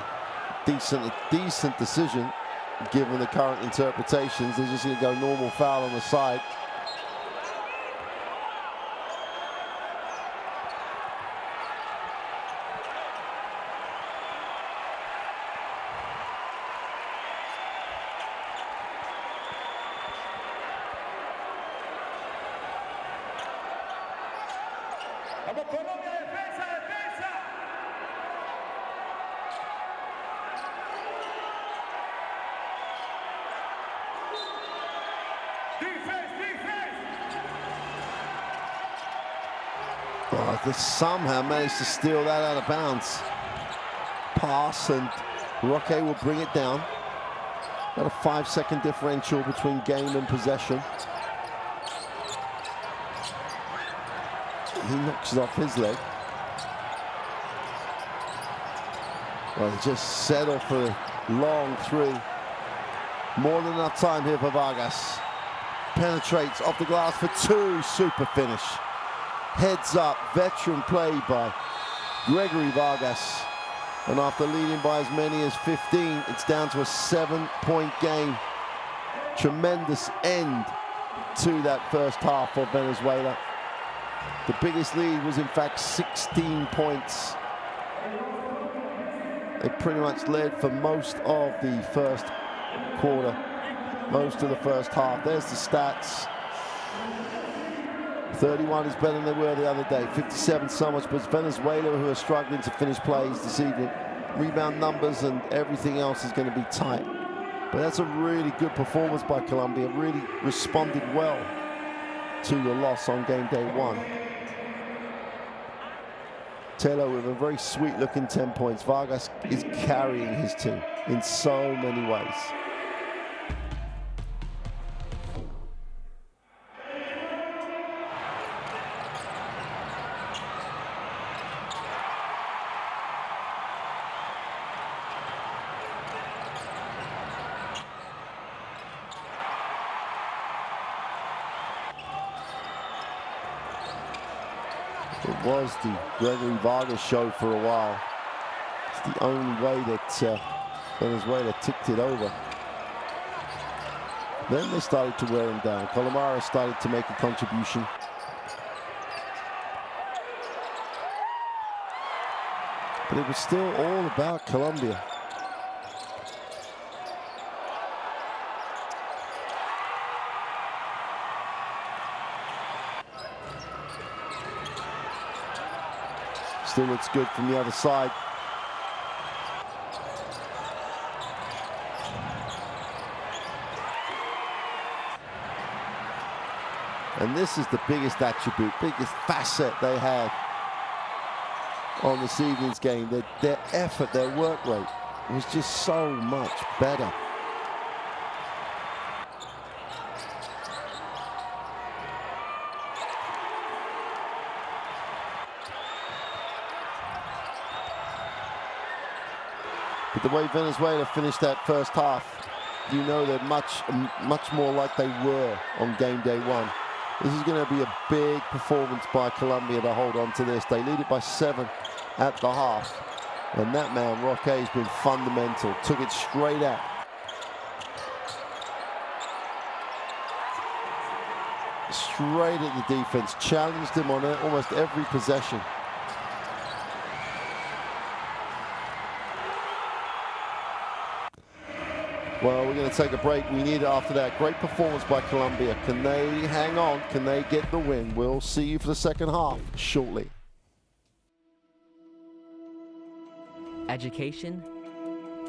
S1: decent decision given the current interpretations. They're just going to go normal foul on the side.
S2: Vamos Colombia, defensa, defensa. Defense, defense.
S1: Oh, they somehow managed to steal that out of bounds. Pass, and Roque will bring it down. Got a 5-second differential between game and possession. He knocks it off his leg. Well, they just settle for a long three. More than enough time here for Vargas. Penetrates off the glass for two. Super finish. Heads up, veteran play by Gregory Vargas. And after leading by as many as 15, it's down to a 7-point game. Tremendous end to that first half for Venezuela. The biggest lead was in fact 16 points. They pretty much led for most of the first quarter, most of the first half. There's the stats. 31 is better than they were the other day. 57 so much, but it's Venezuela who are struggling to finish plays this evening. Rebound numbers and everything else is going to be tight. But that's a really good performance by Colombia. Really responded well to the loss on game day one. Taylor with a very sweet looking 10 points. Vargas is carrying his team in so many ways. It was the Gregory Vargas show for a while. It's the only way that Venezuela ticked it over. Then they started to wear him down. Colomara started to make a contribution. But it was still all about Colombia. Still looks good from the other side. And this is the biggest attribute, biggest facet they had on this evening's game. Their effort, their work rate was just so much better. But the way Venezuela finished that first half, you know they're much more like they were on game day one. This is going to be a big performance by Colombia to hold on to this. They lead it by 7 at the half. And that man, Roque, has been fundamental. Took it straight out. Straight at the defense. Challenged him on almost every possession. Well, we're going to take a break. We need it after that. Great performance by Colombia. Can they hang on? Can they get the win? We'll see you for the second half shortly.
S5: Education,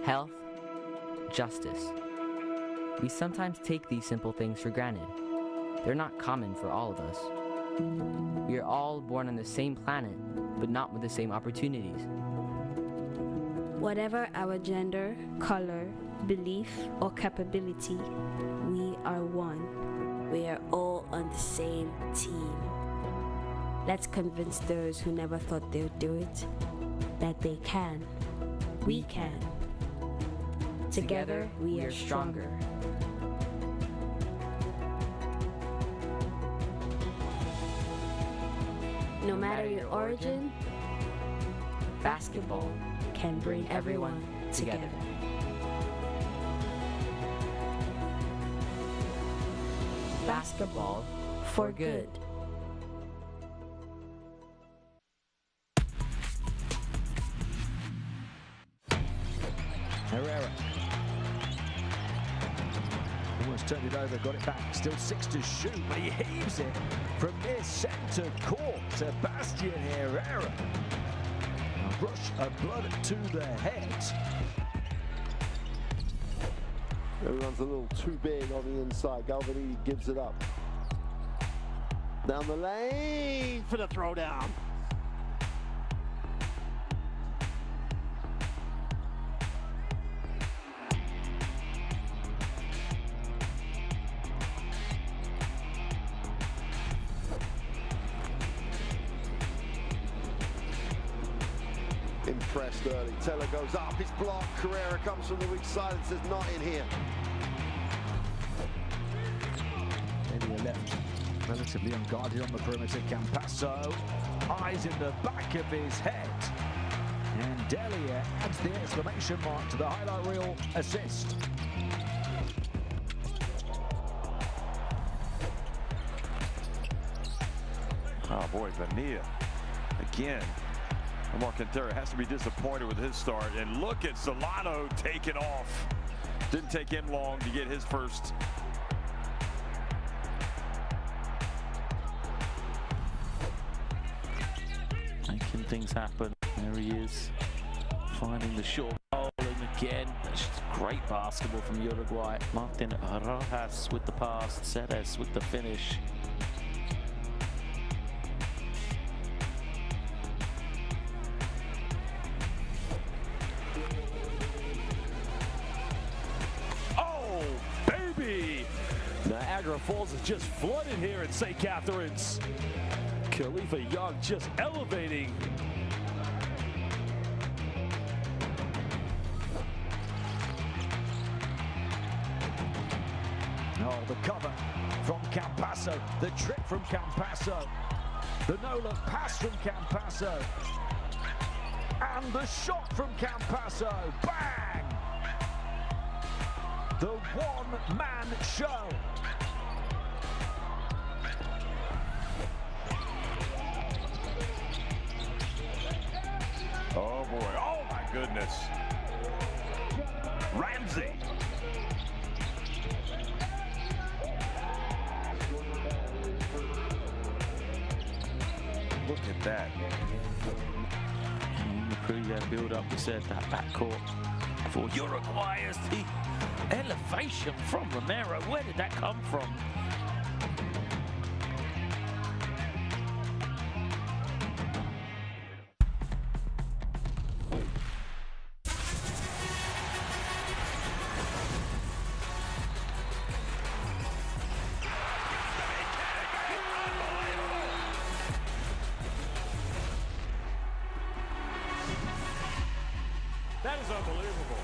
S5: health, justice. We sometimes take these simple things for granted. They're not common for all of us. We are all born on the same planet, but not with the same opportunities.
S6: Whatever our gender, color, belief, or capability, we are one. We are all on the same team. Let's convince those who never thought they'd do it that they can. We can. Together, we are stronger. No matter your origin, basketball can bring everyone together. Basketball for good.
S7: Herrera. Almost turned it over, got it back. Still 6 to shoot, but he heaves it from near centre court. Sebastian Herrera. A rush of blood to the head.
S1: Everyone's a little too big on the inside. Galvani gives it up. Down the lane for the throwdown. Impressed early. Teller goes up. It's blocked. Carrera comes from the weak side and says, not in here.
S7: Elia left relatively unguarded on the perimeter. Campasso, eyes in the back of his head. And Delia adds the exclamation mark to the highlight reel assist.
S8: Oh boy, Vanilla again. Mark Quintero has to be disappointed with his start. And look at Solano taking off. Didn't take him long to get his first.
S9: Making things happen. There he is, finding the short hole, and again, that's just great basketball from Uruguay. Martin Rojas with the pass, Ceres with the finish.
S10: Niagara Falls is just flooded here at St. Catharines. Khalifa Young just elevating.
S7: Oh, the cover from Campasso, the trick from Campasso, the no-look pass from Campasso, and the shot from Campasso. Bang! The one-man show.
S8: Oh boy, oh my goodness. Ramsey. Look at that.
S9: The pre-game build-up, we said that backcourt for Uruguay is the elevation from Romero. Where did that come from?
S11: That is unbelievable.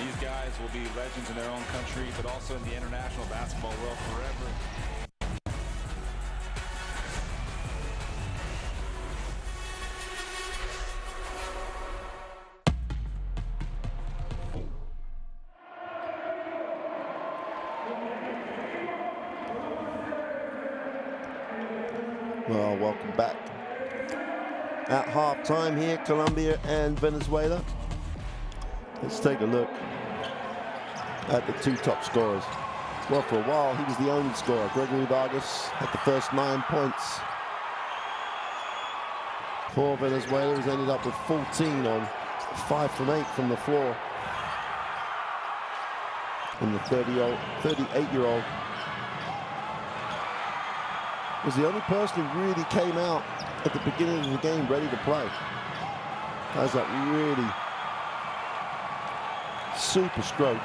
S11: These guys will be legends in their own country, but also in the international basketball world forever.
S1: Well, welcome back. At halftime here, Colombia and Venezuela. Let's take a look at the two top scorers. Well, for a while, he was the only scorer. Gregory Vargas had the first 9 points for Venezuela. He's ended up with 14 on 5 from 8 from the floor. And the 38-year-old was the only person who really came out at the beginning of the game ready to play. Has that really super stroke.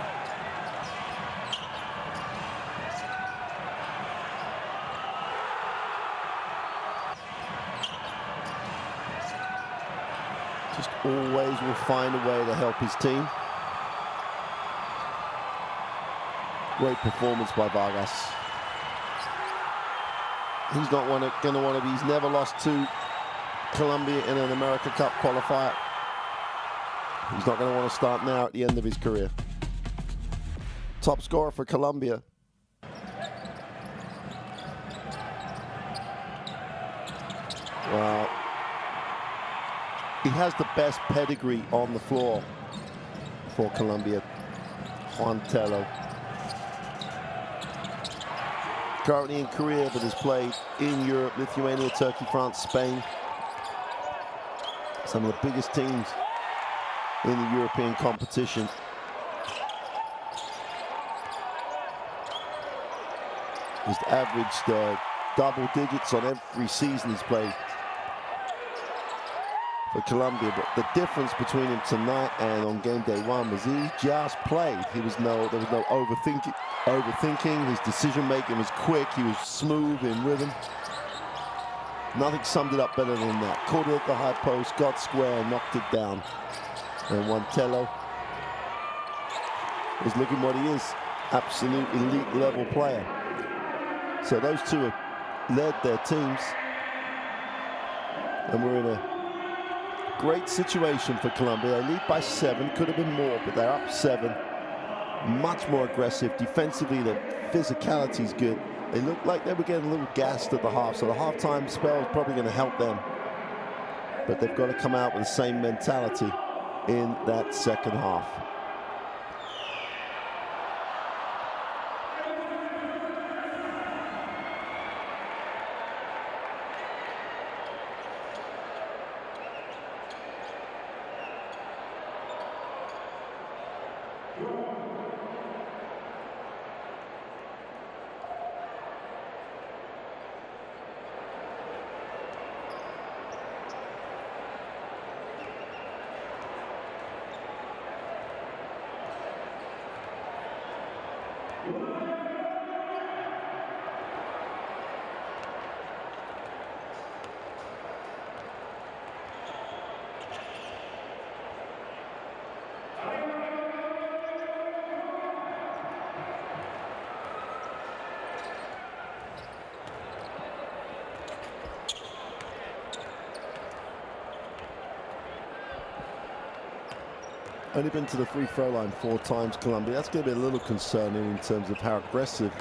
S1: Just always will find a way to help his team. Great performance by Vargas. He's not going to want to be. He's never lost to Colombia in an America Cup qualifier. He's not going to want to start now at the end of his career. Top scorer for Colombia. Well, he has the best pedigree on the floor for Colombia, Juan Tello. Currently in Korea, but has played in Europe, Lithuania, Turkey, France, Spain. Some of the biggest teams in the European competition. He's averaged double digits on every season he's played for Colombia, but the difference between him tonight and on game day one was he just played. There was no overthinking. His decision making was quick. He was smooth in rhythm. Nothing summed it up better than that. Caught it at the high post, got square, knocked it down. And Juan Tello is looking what he is, absolute elite level player. So those two have led their teams, and we're in a great situation for Colombia. They lead by 7, could have been more, but they're up 7. Much more aggressive. Defensively, the physicality is good. They looked like they were getting a little gassed at the half, so the halftime spell is probably going to help them. But they've got to come out with the same mentality in that second half. Only been to the free throw line 4 times, Colombia. That's going to be a little concerning in terms of how aggressive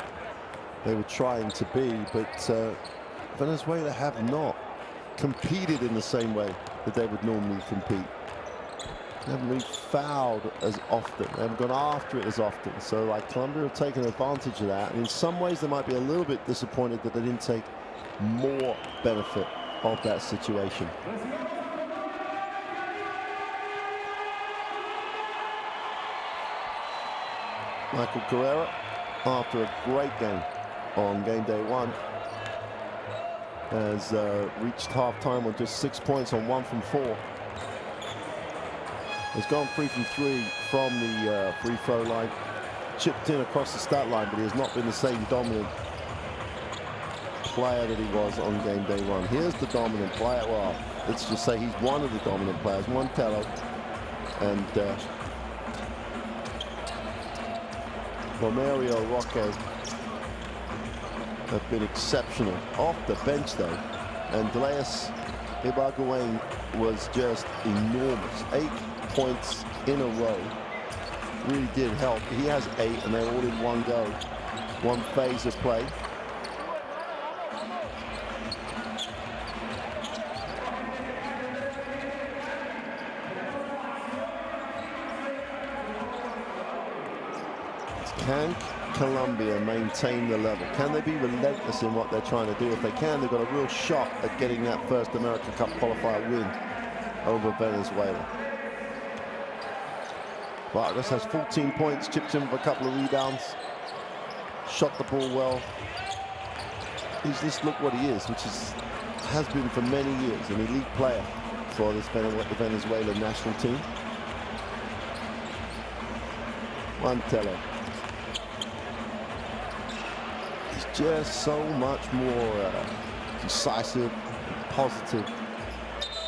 S1: they were trying to be, but Venezuela have not competed in the same way that they would normally compete. They haven't really fouled as often. They haven't gone after it as often. So like Colombia have taken advantage of that. And in some ways they might be a little bit disappointed that they didn't take more benefit of that situation. Michael Carrera, after a great game on game day 1, has reached halftime on just 6 points on 1 from 4. Has gone 3 from 3 from the free throw line, chipped in across the stat line, but he has not been the same dominant player that he was on game day 1. Here's the dominant player. Well, let's just say he's one of the dominant players, Juan Tello, and Romario Roque have been exceptional off the bench though, and Delayas Ibargüen was just enormous. 8 points in a row really did help. He has 8 and they're all in one go, one phase of play. Can Colombia maintain the level? Can they be relentless in what they're trying to do? If they can, they've got a real shot at getting that first American Cup qualifier win over Venezuela. Vargas has 14 points, chipped in with a couple of rebounds, shot the ball well. He's just look what he is, which has been for many years an elite player for this Venezuelan national team. Juan Tello. Just so much more decisive, positive.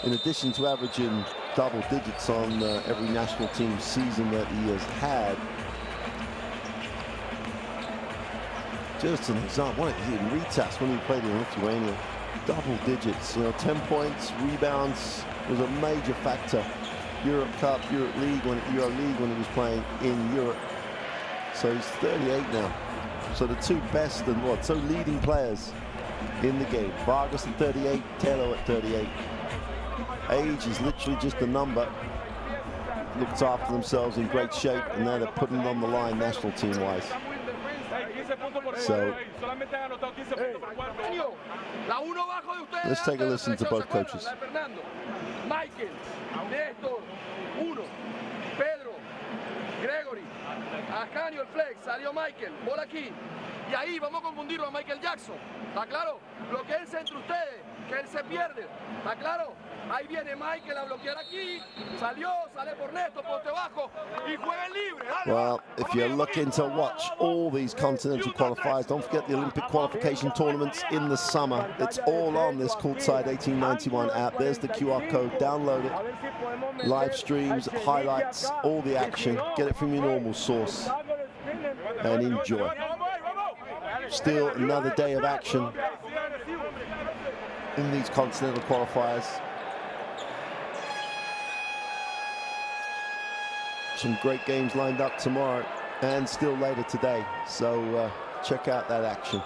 S1: In addition to averaging double digits on every national team season that he has had, Just an example, in retest when he played in Lithuania, double digits, 10 points, rebounds was a major factor. Europe Cup, Euro League when he was playing in Europe. So he's 38 now. So the two best and so leading players in the game. Vargas at 38, Telo at 38. Age is literally just a number. Looked after themselves in great shape, and now they're putting it on the line national team-wise. So let's take a listen to both coaches.
S4: Michael, Néstor, 1, Pedro, Gregory, Ascanio el flex, salió Michael, bola aquí. Y ahí vamos a confundirlo a Michael Jackson. ¿Está claro? Bloqueense entre ustedes, que él se pierde. ¿Está claro? Ahí viene Michael a bloquear aquí. Salió, sale por Néstor, poste bajo. Y juega libre.
S1: Well, if you're looking to watch all these continental qualifiers, don't forget the Olympic qualification tournaments in the summer. It's all on this Courtside 1891 app. There's the QR code. Download it. Live streams, highlights, all the action. Get it from your normal source and enjoy. Still another day of action in these continental qualifiers. Some great games lined up tomorrow and still later today. So check out that action.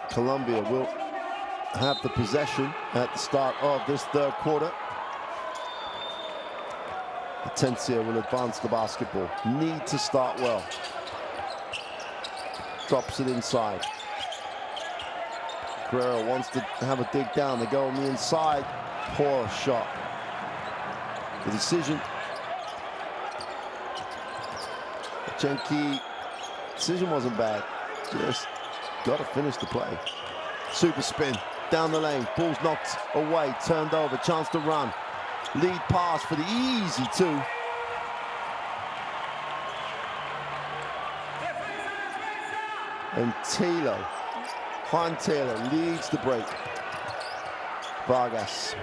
S1: Colombia will have the possession at the start of this third quarter. Atencia will advance the basketball. Need to start well. Drops it inside. Guerrero wants to have a dig down. They go on the inside. Poor shot. The decision. Chenki. Decision wasn't bad. Just got to finish the play. Super spin. Down the lane. Ball's knocked away. Turned over. Chance to run. Lead pass for the easy 2. And Juan Taylor leads the break. Vargas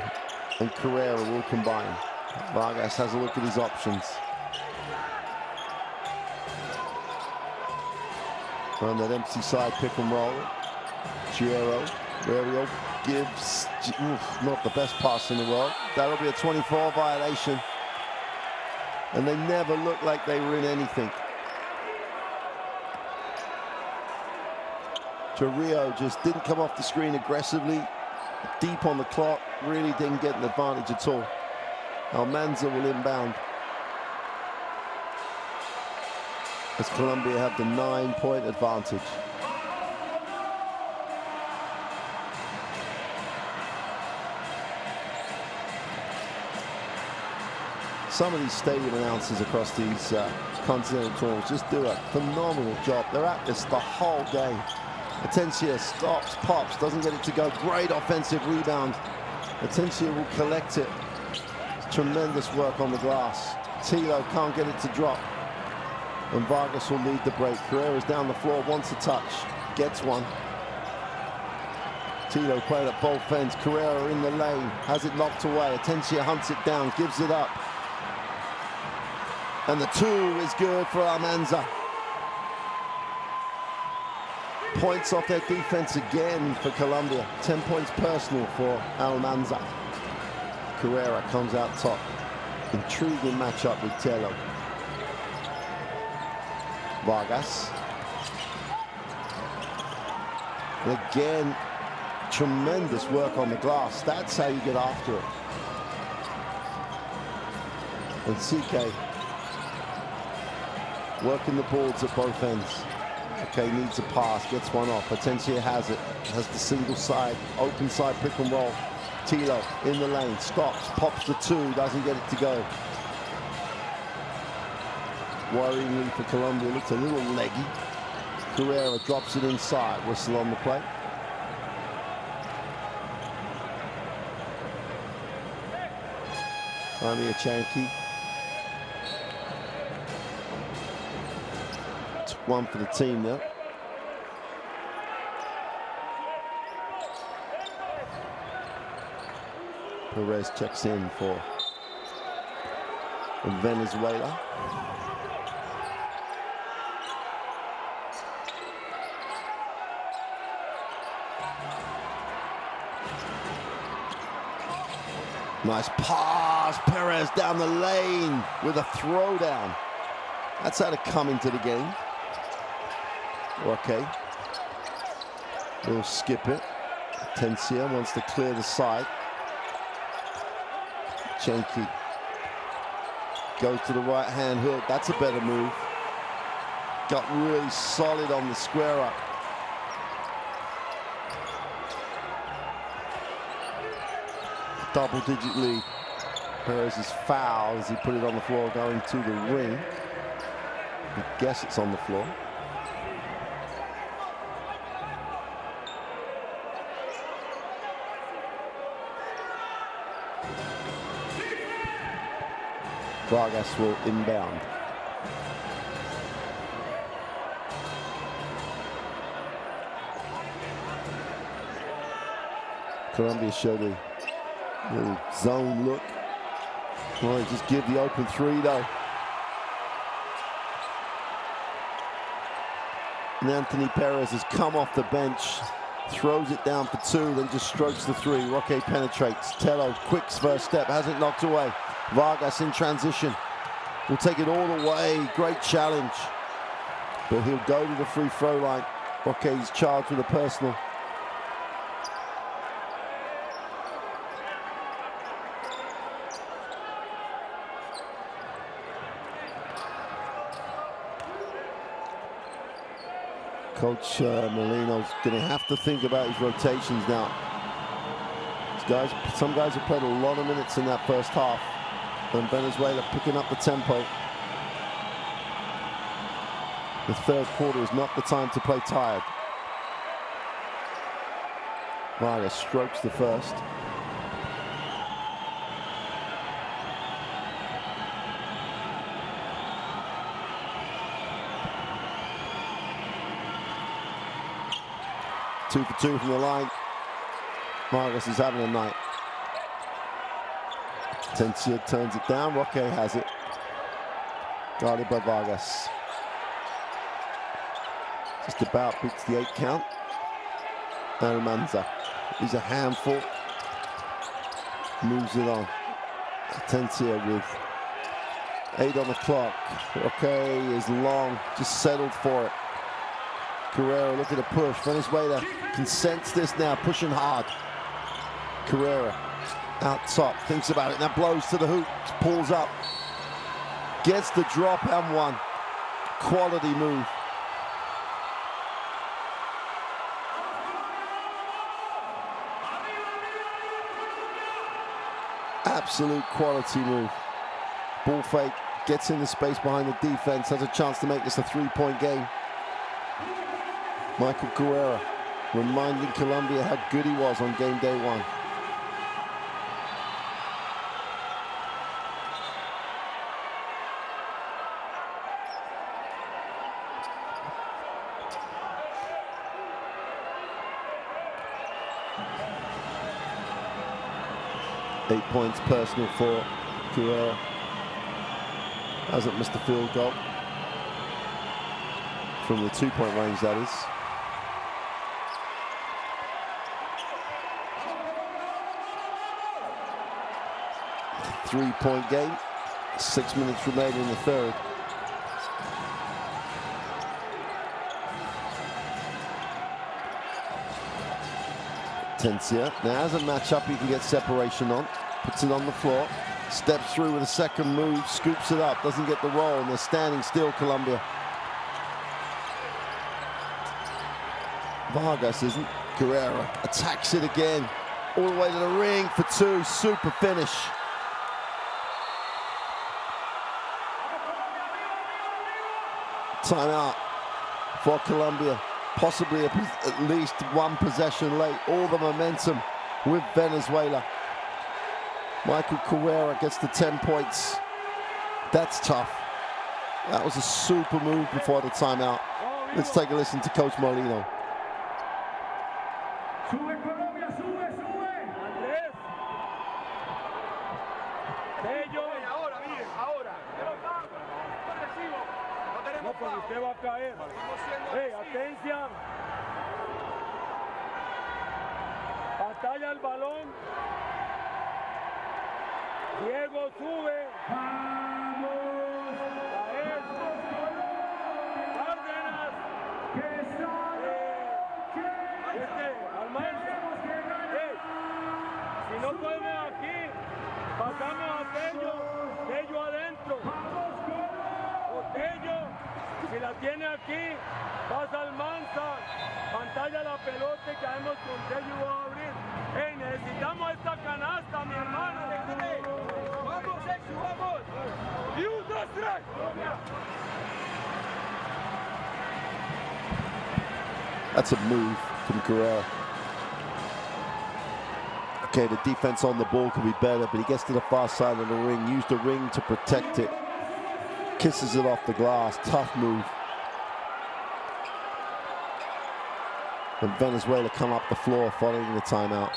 S1: and Carrera will combine. Vargas has a look at his options. On that empty side pick and roll. Guerrero gives, not the best pass in the world. That'll be a 24 violation. And they never looked like they were in anything. Torrio just didn't come off the screen aggressively. Deep on the clock, really didn't get an advantage at all. Almanza will inbound. As Colombia have the 9-point advantage. Some of these stadium announcers across these continental tournaments just do a phenomenal job. They're at this the whole game. Atencia stops, pops, doesn't get it to go. Great offensive rebound. Atencia will collect it. Tremendous work on the glass. Tilo can't get it to drop. And Vargas will lead the break. Carrera's down the floor, wants a touch. Gets one. Tilo playing at both ends. Carrera in the lane, has it knocked away. Atencia hunts it down, gives it up. And the 2 is good for Almanza. Points off their defense again for Colombia. 10 points personal for Almanza. Carrera comes out top. Intriguing matchup with Telo. Vargas. And again, tremendous work on the glass. That's how you get after it. And CK working the boards at both ends. Okay, needs a pass, gets one off. Atencia has it, has the single side, open side pick and roll. Tilo in the lane, stops, pops the 2, doesn't get it to go. Worryingly for Colombia, looks a little leggy. Carrera drops it inside, whistle on the play. Amir Chanki. Took one for the team there. Perez checks in for Venezuela. Nice pass, Perez down the lane with a throwdown. That's how to come into the game. Okay. We'll skip it. Tencia wants to clear the side. Chenki goes to the right-hand hook. That's a better move. Got really solid on the square up. Double-digit lead. Perez is fouled as he put it on the floor going to the ring. I guess it's on the floor. Vargas will inbound. Colombia showed a little zone look. Oh, just give the open three though. And Anthony Perez has come off the bench, throws it down for two, then just strokes the three. Roque penetrates. Tello, quick first step, hasn't knocked away. Vargas in transition. Will take it all the way. Great challenge. But he'll go to the free throw line. Roque's charged with a personal. Coach Molino's going to have to think about his rotations now. Some guys have played a lot of minutes in that first half. And Venezuela picking up the tempo. The third quarter is not the time to play tired. Vargas strokes the first. Two for two from the line. Vargas is having a night. Tencia turns it down. Roque has it. Guarded by Vargas. Just about beats the 8 count. Almanza. He's a handful. Moves it on. Tencia with 8 on the clock. Roque is long. Just settled for it. Carrera looking to push. Venezuela can sense this now. Pushing hard. Carrera out top, thinks about it, now blows to the hoop, pulls up, gets the drop and one. Quality move. Absolute quality move. Ball fake, gets in the space behind the defense, has a chance to make this a 3-point game. Michael Carrera reminding Colombia how good he was on game day 1. Eight points personal for Carrera. Hasn't missed a field goal. From the 2-point range, that is. Three-point game. 6 minutes remaining in the third. Tencia. Now as a matchup you can get separation on. Puts it on the floor. Steps through with a second move. Scoops it up. Doesn't get the roll. And they're standing still, Colombia. Vargas isn't. Carrera attacks it again. All the way to the ring for 2. Super finish. Timeout for Colombia. Possibly at least one possession late. All the momentum with Venezuela. Michael Carrera gets the 10 points. That's tough. That was a super move before the timeout. Let's take a listen to Coach Molino.
S3: va a caer. Hey, atención. Batalla el balón. Diego sube. Cárdenas. Almanza. Hey, si no podemos aquí, pasamos a Tello adentro. O Tello, si la tiene aquí, pasa Almanza. Pantalla la pelota y caemos con Tello y va a abrir. Hey, necesitamos esta canasta, mi hermano. Vamos, Sexu, vamos. Y 1, 2, 3.
S1: That's a move from Guerrero. Okay, the defense on the ball could be better, but he gets to the far side of the ring, used the ring to protect it. Kisses it off the glass, tough move. And Venezuela come up the floor following the timeout.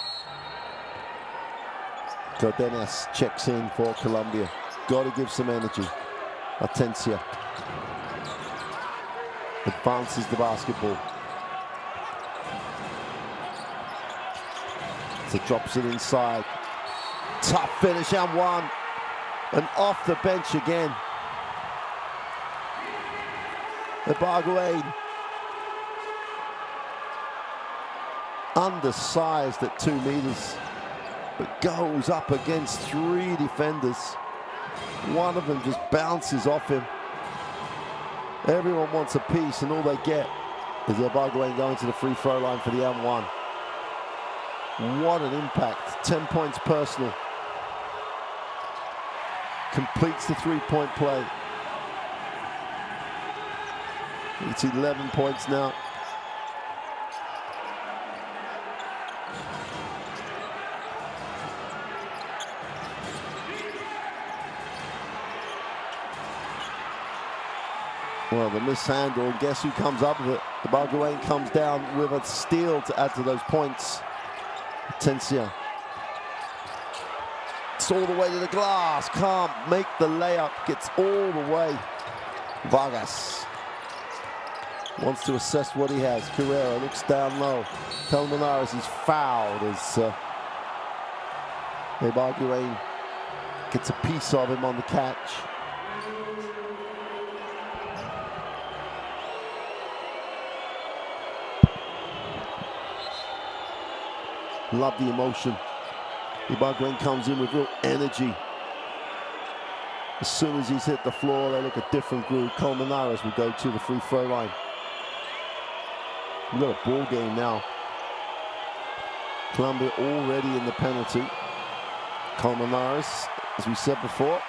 S1: Cardenas checks in for Colombia. Got to give some energy. Atencia advances the basketball. So drops it inside. Tough finish and one. And off the bench again. Ibargüen. Undersized at 2 meters, but goes up against 3 defenders. One of them just bounces off him. Everyone wants a piece, and all they get is Ibargüen going to the free throw line for the M1. What an impact. 10 points personal. Completes the 3-point play. It's 11 points now. Well, the mishandle, guess who comes up with it? Ibargüen comes down with a steal to add to those points. Atencia. It's all the way to the glass, can't make the layup, gets all the way. Vargas wants to assess what he has. Carrera looks down low. Colmenares is fouled as Ibargüen gets a piece of him on the catch. Love the emotion. Ibargüen comes in with real energy. As soon as he's hit the floor, they look a different group. Colmenares will go to the free throw line. We've got a ball game now. Colombia already in the penalty. Colmenares, as we said before,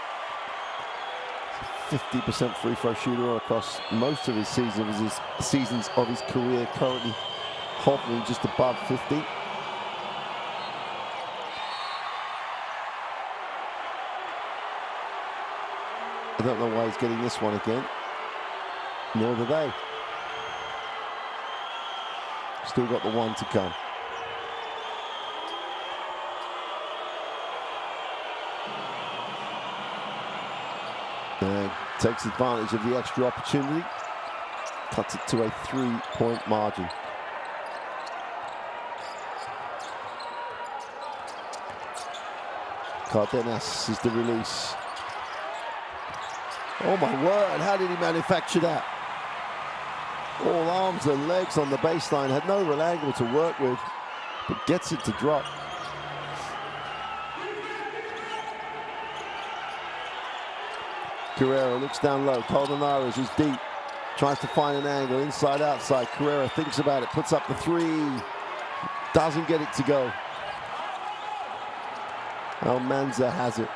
S1: 50% free throw shooter across most of his seasons of his career, currently hovering just above 50. I don't know why he's getting this one again. Nor do they. Still got the one to come. And takes advantage of the extra opportunity. Cuts it to a 3-point margin. Cardenas is the release. Oh my word, how did he manufacture that? All arms and legs on the baseline, had no real angle to work with, but gets it to drop. Carrera looks down low, Colmenares is deep, tries to find an angle, inside, outside. Carrera thinks about it, puts up the 3, doesn't get it to go. Almanza has it.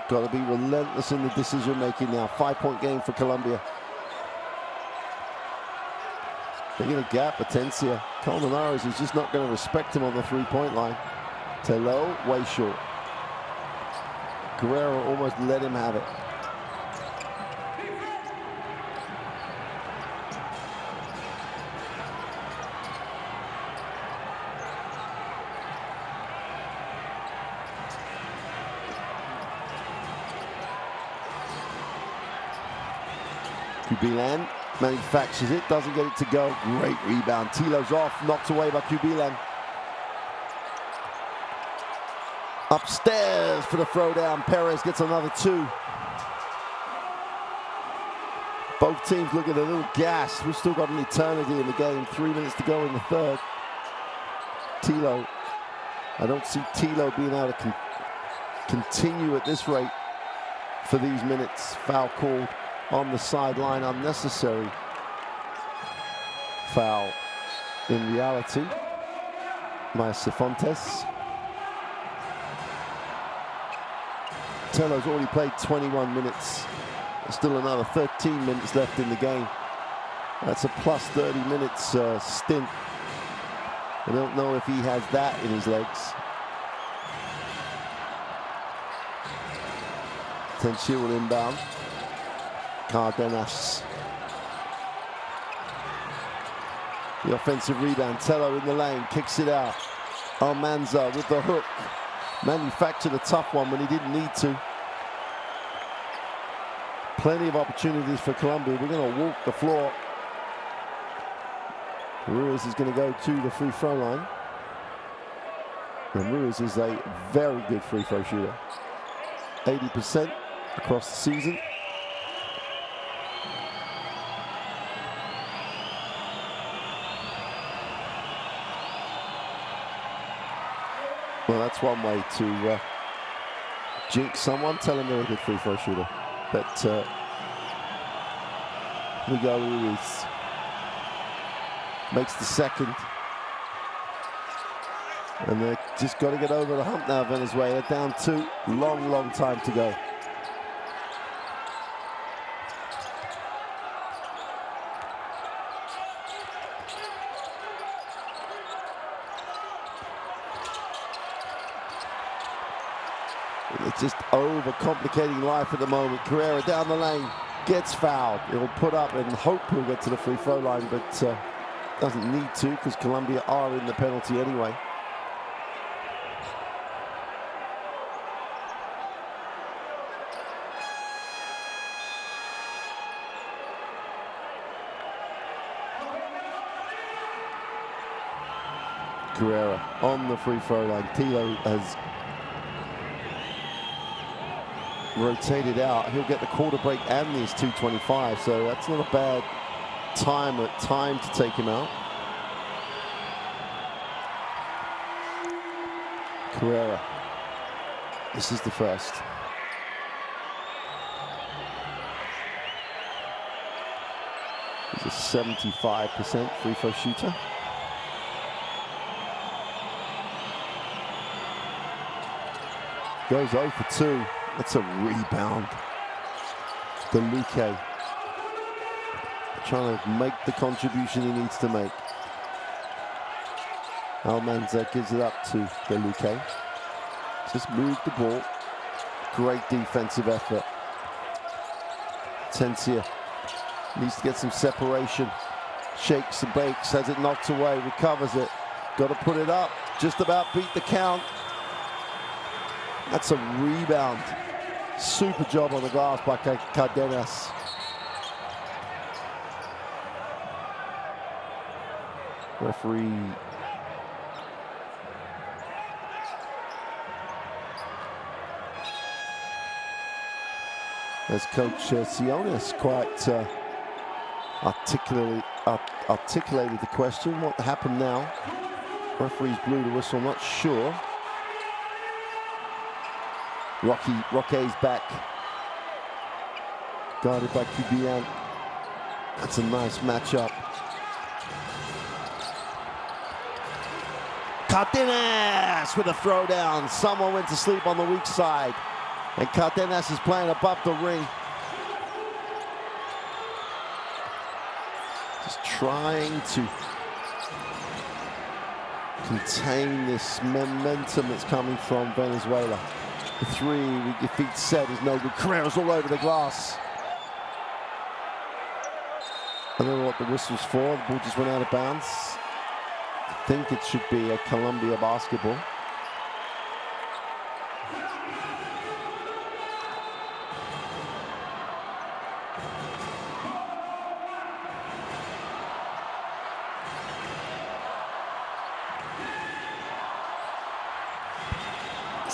S1: Got to be relentless in the decision making now. 5-point game for Colombia. They're going to gap Atencia. Colmenares is just not going to respect him on the 3-point line. Tello, way short. Guerrero almost let him have it. Kubilan manufactures it, doesn't get it to go. Great rebound. Tilo's off, knocked away by Kubilan. Upstairs for the throwdown. Perez gets another 2. Both teams looking a little gassed. We've still got an eternity in the game. 3 minutes to go in the third. Tilo. I don't see Tilo being able to continue at this rate for these minutes. Foul called on the sideline. Unnecessary foul in reality by Cifuentes. Telo's already played 21 minutes. There's still another 13 minutes left in the game. That's a plus 30 minutes stint. I don't know if he has that in his legs. Tenchi will inbound. Cardenas. The offensive rebound. Telo in the lane, kicks it out. Almanza with the hook. Manufactured a tough one when he didn't need to. Plenty of opportunities for Colombia. We're going to walk the floor. Ruiz is going to go to the free throw line. And Ruiz is a very good free throw shooter. 80% across the season. Well, that's one way to jinx someone. Tell them they're a good free throw shooter. But Miguel Ruiz makes the second. And they're just got to get over the hump now, Venezuela. Down 2. Long, long time to go. It's just overcomplicating life at the moment. Carrera down the lane, gets fouled. He'll put up and hope he'll get to the free throw line, but doesn't need to because Colombia are in the penalty anyway. Carrera on the free throw line. Tilo has rotated out. He'll get the quarter break and these 2:25, so that's not a bad time to take him out. Carrera. This is the first. He's a 75% free throw shooter. Goes 0 for 2. That's a rebound. DeLuque trying to make the contribution he needs to make. Almanza gives it up to DeLuque. Just moved the ball. Great defensive effort. Tencia needs to get some separation. Shakes and bakes, has it knocked away, recovers it. Got to put it up. Just about beat the count. That's a rebound. Super job on the glass by Cardenas. Referee as Coach Sionis quite articulated the question. What happened now? Referees blew the whistle, not sure. Roque's back. Guarded by Kubilan. That's a nice matchup. Cardenas with a throwdown. Someone went to sleep on the weak side. And Cardenas is playing above the ring. Just trying to contain this momentum that's coming from Venezuela. The 3 with your feet set is no good. Carrera's all over the glass. I don't know what the whistle's for. The ball just went out of bounds. I think it should be a Colombia basketball.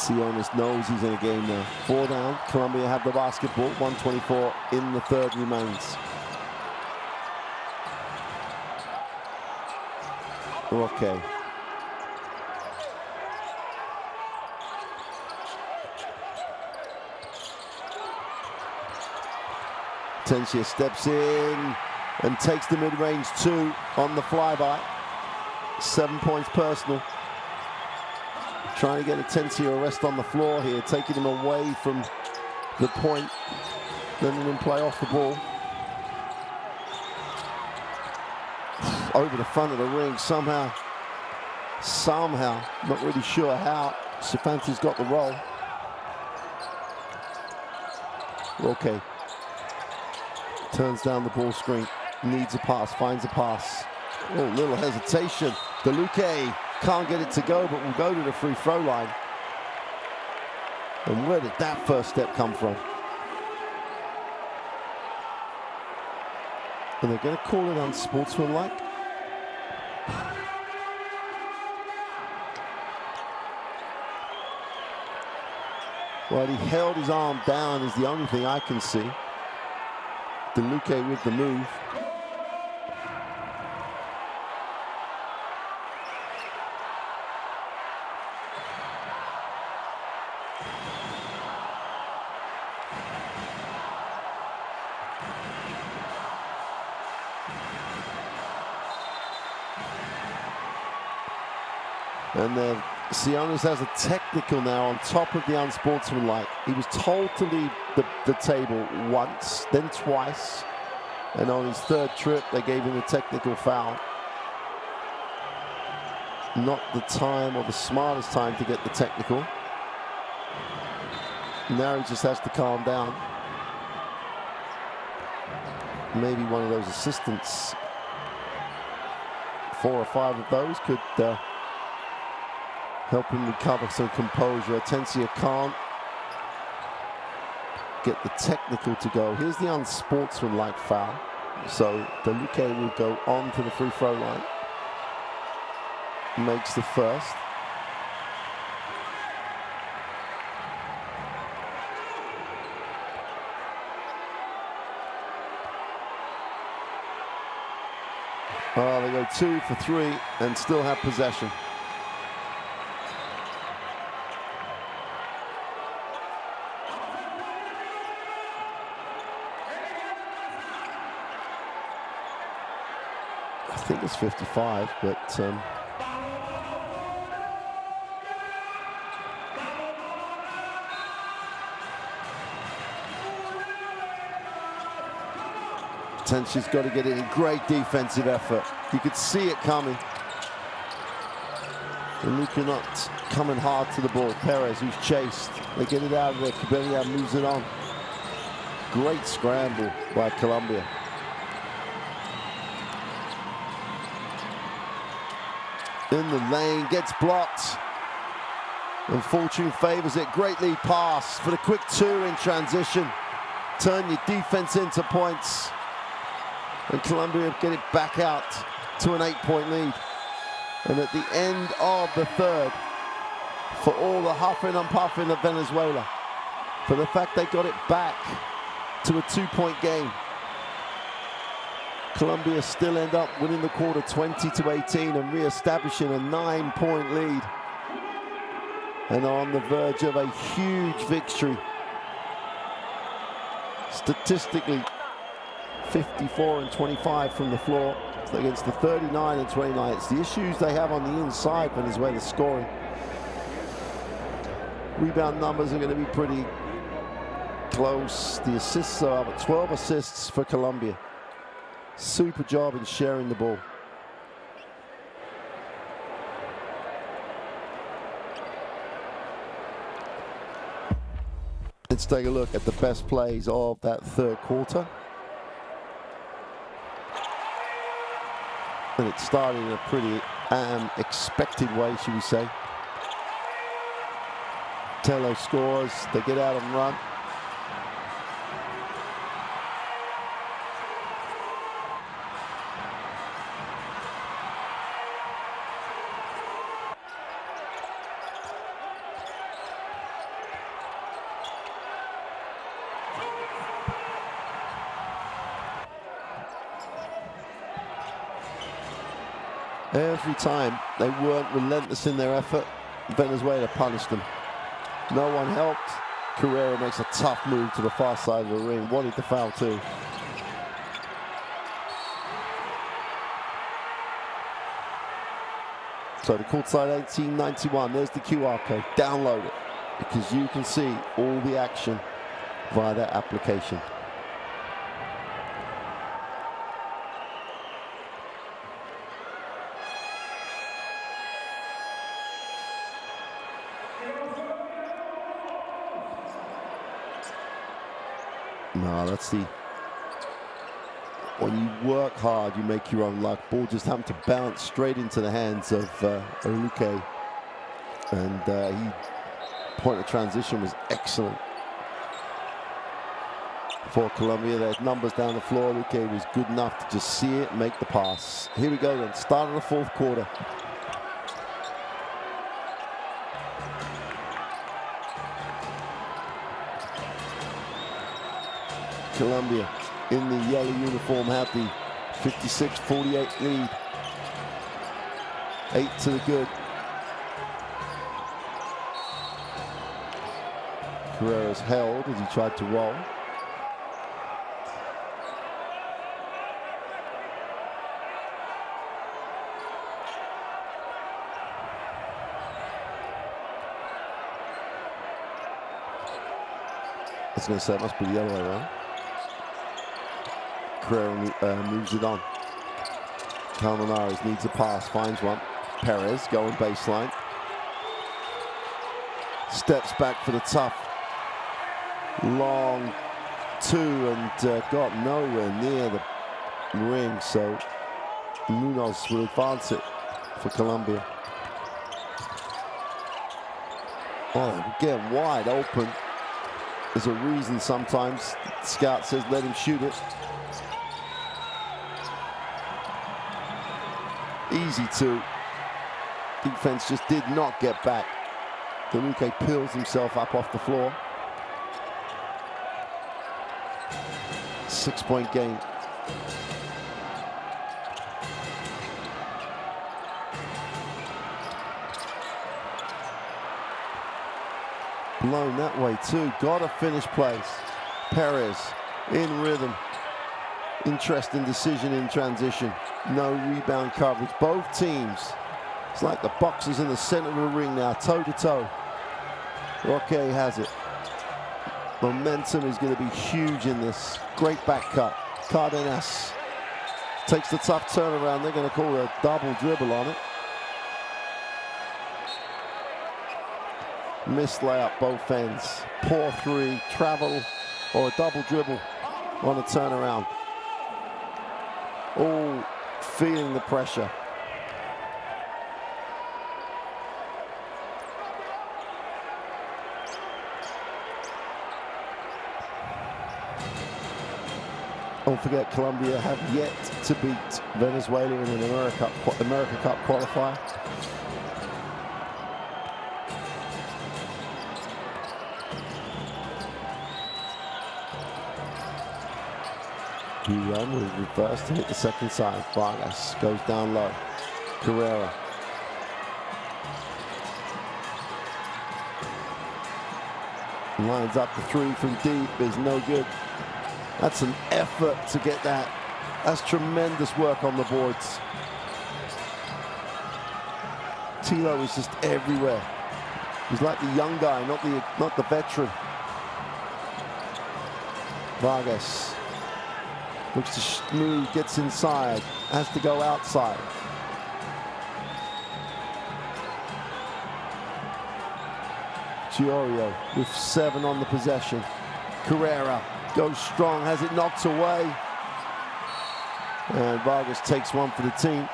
S1: Sionis knows he's in a game now. 4 down. Colombia have the basketball. 1:24 in the third remains. Okay. Tencia steps in and takes the mid-range 2 on the flyby. 7 points personal. Trying to get Tencia a rest on the floor here, taking him away from the point, letting him play off the ball. Over the front of the ring, somehow, not really sure how, Cifuentes got the roll. Okay. Turns down the ball screen, needs a pass, finds a pass. Oh, little hesitation. DeLuque can't get it to go, but will go to the free throw line. And where did that first step come from? And they're going to call it unsportsmanlike. Well, he held his arm down is the only thing I can see. DeLuque with the move. And then Sionis has a technical now on top of the unsportsmanlike. He was told to leave the table once, then twice. And on his third trip, they gave him a technical foul. Not the time or the smartest time to get the technical. Now he just has to calm down. Maybe one of those assistants, 4 or 5 of those could help him recover some composure. Tencia can't get the technical to go. Here's the unsportsmanlike foul. So DeLuque will go on to the free throw line. Makes the first. Oh, they go 2 for 3 and still have possession. I think it's 55, but Tencia's got to get it in. Great defensive effort. You could see it coming. And Luka not coming hard to the ball. Perez, who's chased. They get it out of there. Cabellia moves it on. Great scramble by Colombia. In the lane, gets blocked. And fortune favors it. Great lead pass for the quick 2 in transition. Turn your defense into points. And Colombia get it back out to an 8-point lead. And at the end of the third, for all the huffing and puffing of Venezuela, for the fact they got it back to a 2-point game, Colombia still end up winning the quarter 20-18 and re-establishing a 9-point lead. And on the verge of a huge victory. Statistically, 54 and 25 from the floor against the 39 and 29. It's the issues they have on the inside, Venezuela scoring. Rebound numbers are going to be pretty close. The assists are up at 12 assists for Colombia. Super job in sharing the ball. Let's take a look at the best plays of that third quarter. And it started in a pretty expected way, should we say. Tello scores, they get out and run. Every time they weren't relentless in their effort, Venezuela punished them. No one helped. Carrera makes a tough move to the far side of the ring. Wanted to foul too. So the courtside 1891, there's the QR code. Download it because you can see all the action via that application. No, that's the... When you work hard, you make your own luck. Ball just happened to bounce straight into the hands of Oluke. And point of transition was excellent for Colombia. There's numbers down the floor. Oluke was good enough to just see it and make the pass. Here we go then, start of the fourth quarter. Colombia in the yellow uniform have the 56-48 lead. 8 to the good. Carrera's held as he tried to roll. I was going to say it must be the other way around. Carrera moves it on. Calmanares needs a pass, finds one. Perez going baseline. Steps back for the tough. Long two and got nowhere near the ring, so Munoz will advance it for Colombia. Oh, again, wide open. There's a reason sometimes. Scout says let him shoot it. Easy two. Defense just did not get back. Oluke peels himself up off the floor. 6-point game. Blown that way too. Got to finish place. Perez in rhythm. Interesting decision in transition. No rebound coverage. Both teams. It's like the boxers in the center of the ring now, toe to toe. Roque has it. Momentum is going to be huge in this. Great back cut. Cardenas takes the tough turnaround. They're going to call a double dribble on it. Missed layup both ends. Poor three, travel, or a double dribble on a turnaround. All feeling the pressure. Don't forget, Colombia have yet to beat Venezuela in an America Cup qualifier. Run will reverse to hit the second side. Vargas goes down low. Carrera. Lines up the three from deep is no good. That's an effort to get that. That's tremendous work on the boards. Tilo is just everywhere. He's like the young guy, not the veteran. Vargas looks to move, gets inside, has to go outside. Giorio with 7 on the possession. Carrera goes strong, has it knocked away. And Vargas takes one for the team.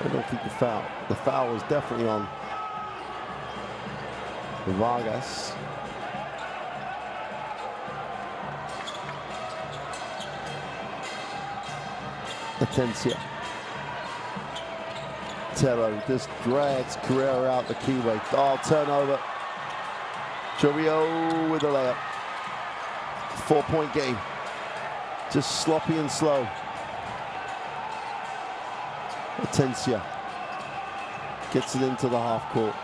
S1: I don't think the foul was definitely on Vargas. Atencia. Tello just drags Carrera out the keyway. Oh, turnover. Chorrillo with a layup. 4-point game. Just sloppy and slow. Atencia gets it into the half court.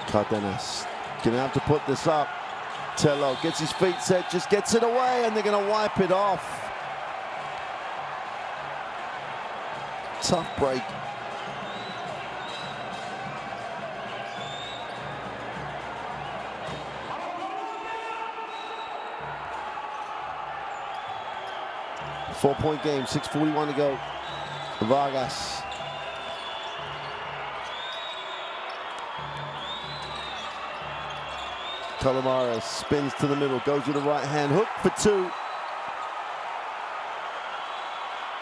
S1: Cardenas gonna have to put this up. Tello gets his feet set, just gets it away, and they're gonna wipe it off. Tough break. Four-point game, 6:41 to go. Vargas. Colombia spins to the middle, goes with the right hand, hook for two.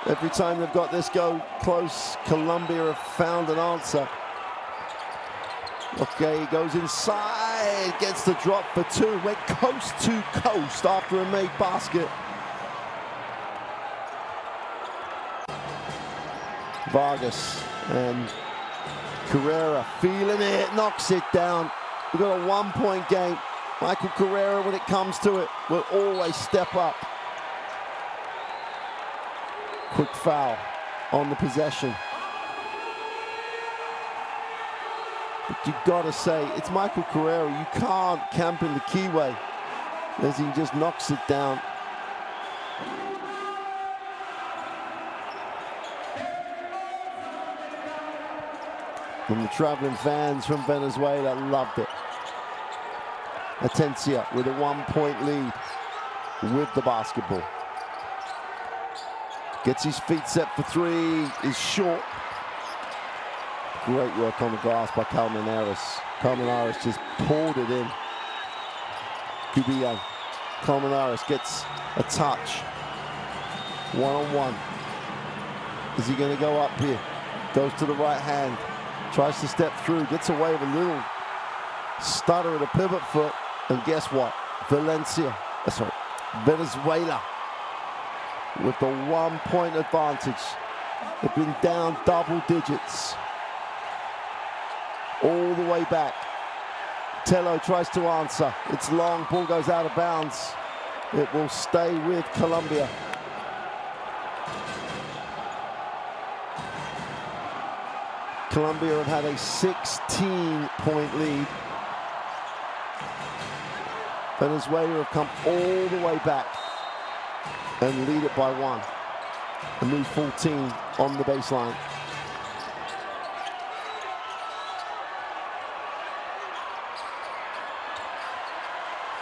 S1: Every time they've got this go close, Colombia have found an answer. Okay, goes inside, gets the drop for two, went coast to coast after a made basket. Vargas and Carrera feeling it, knocks it down. We've got a 1-point game. Michael Carrera, when it comes to it, will always step up. Quick foul on the possession. But you've got to say, it's Michael Carrera. You can't camp in the keyway as he just knocks it down. And the traveling fans from Venezuela loved it. Atencia with a 1-point lead with the basketball. Gets his feet set for three, is short. Great work on the glass by Colmenares. Colmenares just pulled it in. Cubillan. Colmenares gets a touch. One-on-one. Is he going to go up here? Goes to the right hand. Tries to step through, gets away with a little stutter at a pivot foot, and guess what? Venezuela with the 1-point advantage. They've been down double digits all the way back. Tello tries to answer. It's long, ball goes out of bounds. It will stay with Colombia. Colombia have had a 16-point lead. Venezuela have come all the way back and lead it by one. A new 14 on the baseline.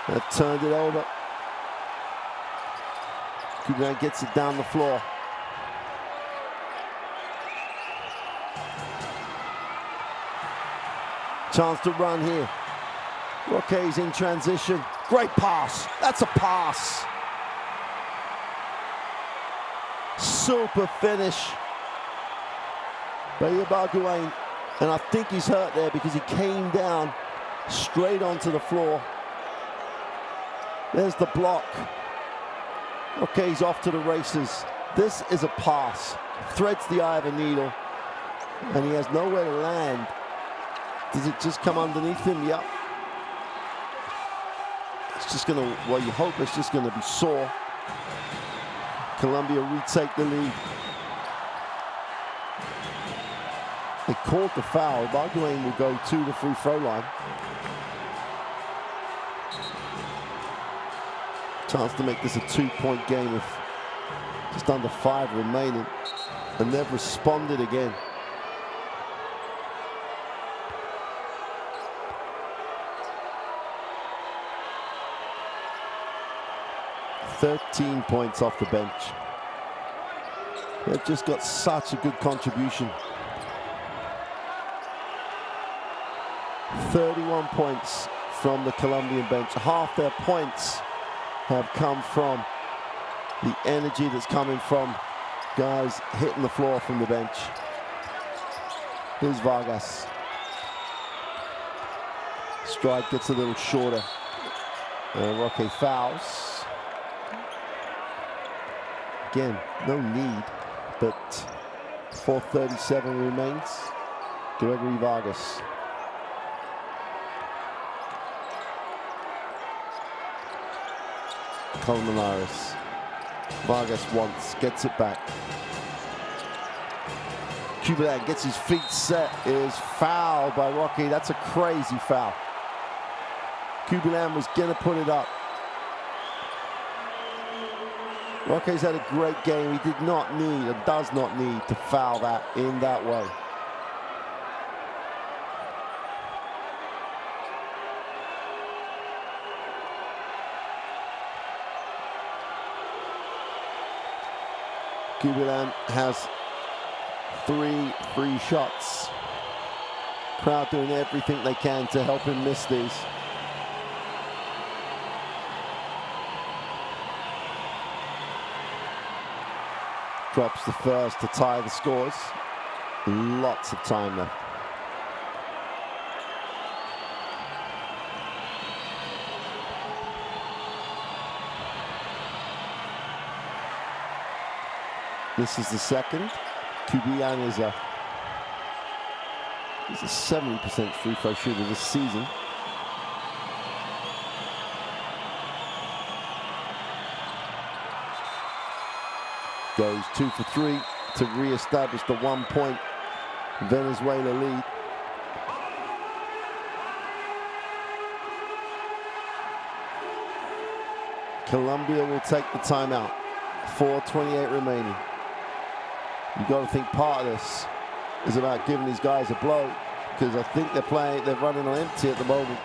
S1: They've turned it over. Cubillan gets it down the floor. Chance to run here. Roque's in transition. Great pass. That's a pass. Super finish by Ibargüen. And I think he's hurt there because he came down straight onto the floor. There's the block. Roque's off to the races. This is a pass. Threads the eye of a needle. And he has nowhere to land. Does it just come underneath him? Yep. It's just going to, well, you hope it's just going to be sore. Colombia retake the lead. They called the foul. Ibargüen will go to the free throw line. Chance to make this a 2-point game with just under 5 remaining. And they've responded again. 13 points off the bench. They've just got such a good contribution. 31 points from the Colombian bench. Half their points have come from the energy that's coming from guys hitting the floor from the bench. Here's Vargas. Stride gets a little shorter. Roque fouls. Again, no need, but 4:37 remains. Gregory Vargas. Colmenares. Vargas once, gets it back. Cuban gets his feet set, is fouled by Roque. That's a crazy foul. Cuban was gonna put it up. Roque's had a great game. He did not need, and does not need, to foul that in that way. Cuban has 3 free shots. Crowd doing everything they can to help him miss these. Drops the first to tie the scores. Lots of time left. This is the second. Cuban is a 70% free throw shooter this season. Goes 2 for 3 to re-establish the 1-point Venezuela lead. Colombia will take the timeout. 4:28 remaining. You've got to think part of this is about giving these guys a blow, because I think they're running on empty at the moment.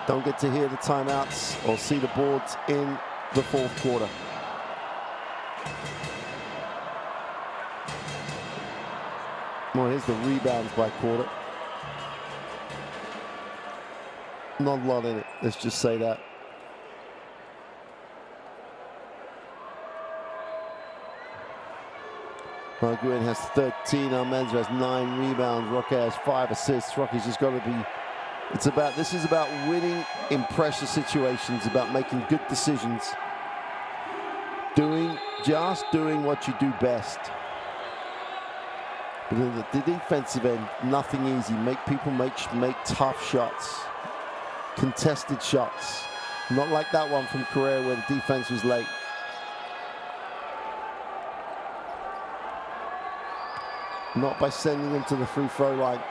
S1: Don't get to hear the timeouts or see the boards in the fourth quarter. Well, here's the rebounds by quarter. Not a lot in it, let's just say that. Marguerite has 13, Almanza has 9 rebounds, Roque has 5 assists. Roque's just got to be, this is about winning in pressure situations, about making good decisions. Just doing what you do best. But in the defensive end, nothing easy. Make people make tough shots, contested shots. Not like that one from Correa where the defense was late. Not by sending him to the free throw line.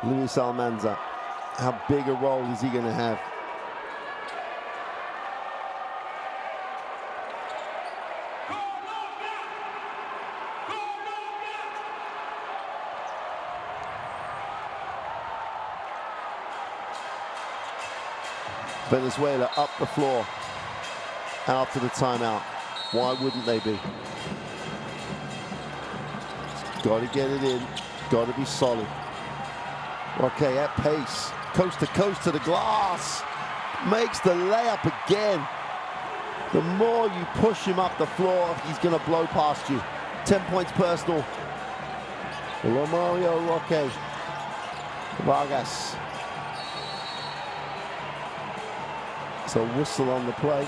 S1: Luis Almanza, how big a role is he going to have? Venezuela up the floor after the timeout. Why wouldn't they be? Got to get it in, got to be solid. Okay, at pace, coast to the glass, makes the layup again. The more you push him up the floor, he's going to blow past you. 10 points personal. Romario Roque. Vargas. So whistle on the play.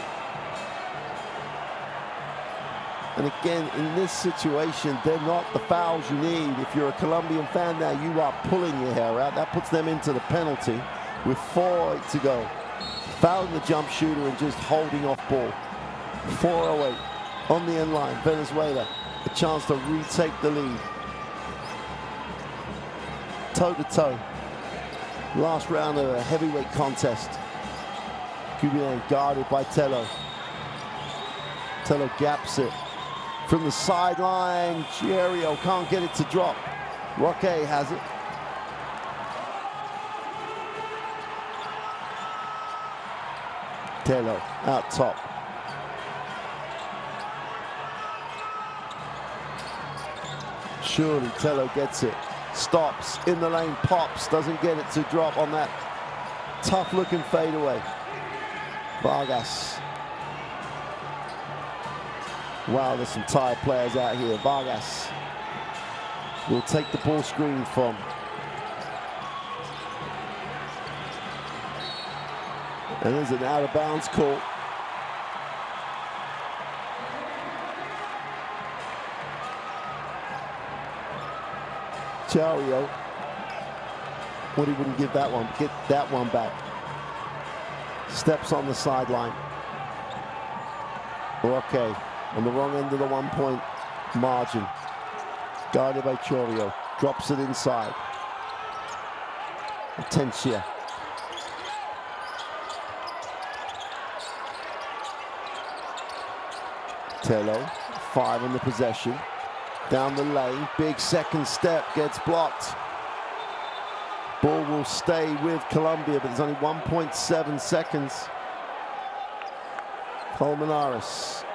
S1: And again, in this situation, they're not the fouls you need. If you're a Colombian fan now, you are pulling your hair out. That puts them into the penalty with 4:08 to go. Fouling the jump shooter and just holding off ball. 4:08 on the end line. Venezuela, a chance to retake the lead. Toe-to-toe. Last round of a heavyweight contest. Cuban guarded by Tello. Tello gaps it. From the sideline, Chierio can't get it to drop. Roque has it. Tello out top. Surely Tello gets it. Stops in the lane, pops, doesn't get it to drop on that tough-looking fadeaway. Vargas. Wow, there's some tired players out here. Vargas will take the ball screen from. And there's an out-of-bounds call. Chario. What he wouldn't give that one. Get that one back. Steps on the sideline. Okay. On the wrong end of the 1-point margin. Guarded by Chorio. Drops it inside. Atencia. Tello. 5 in the possession. Down the lane. Big second step. Gets blocked. Ball will stay with Colombia, but there's only 1.7 seconds. Colmenares.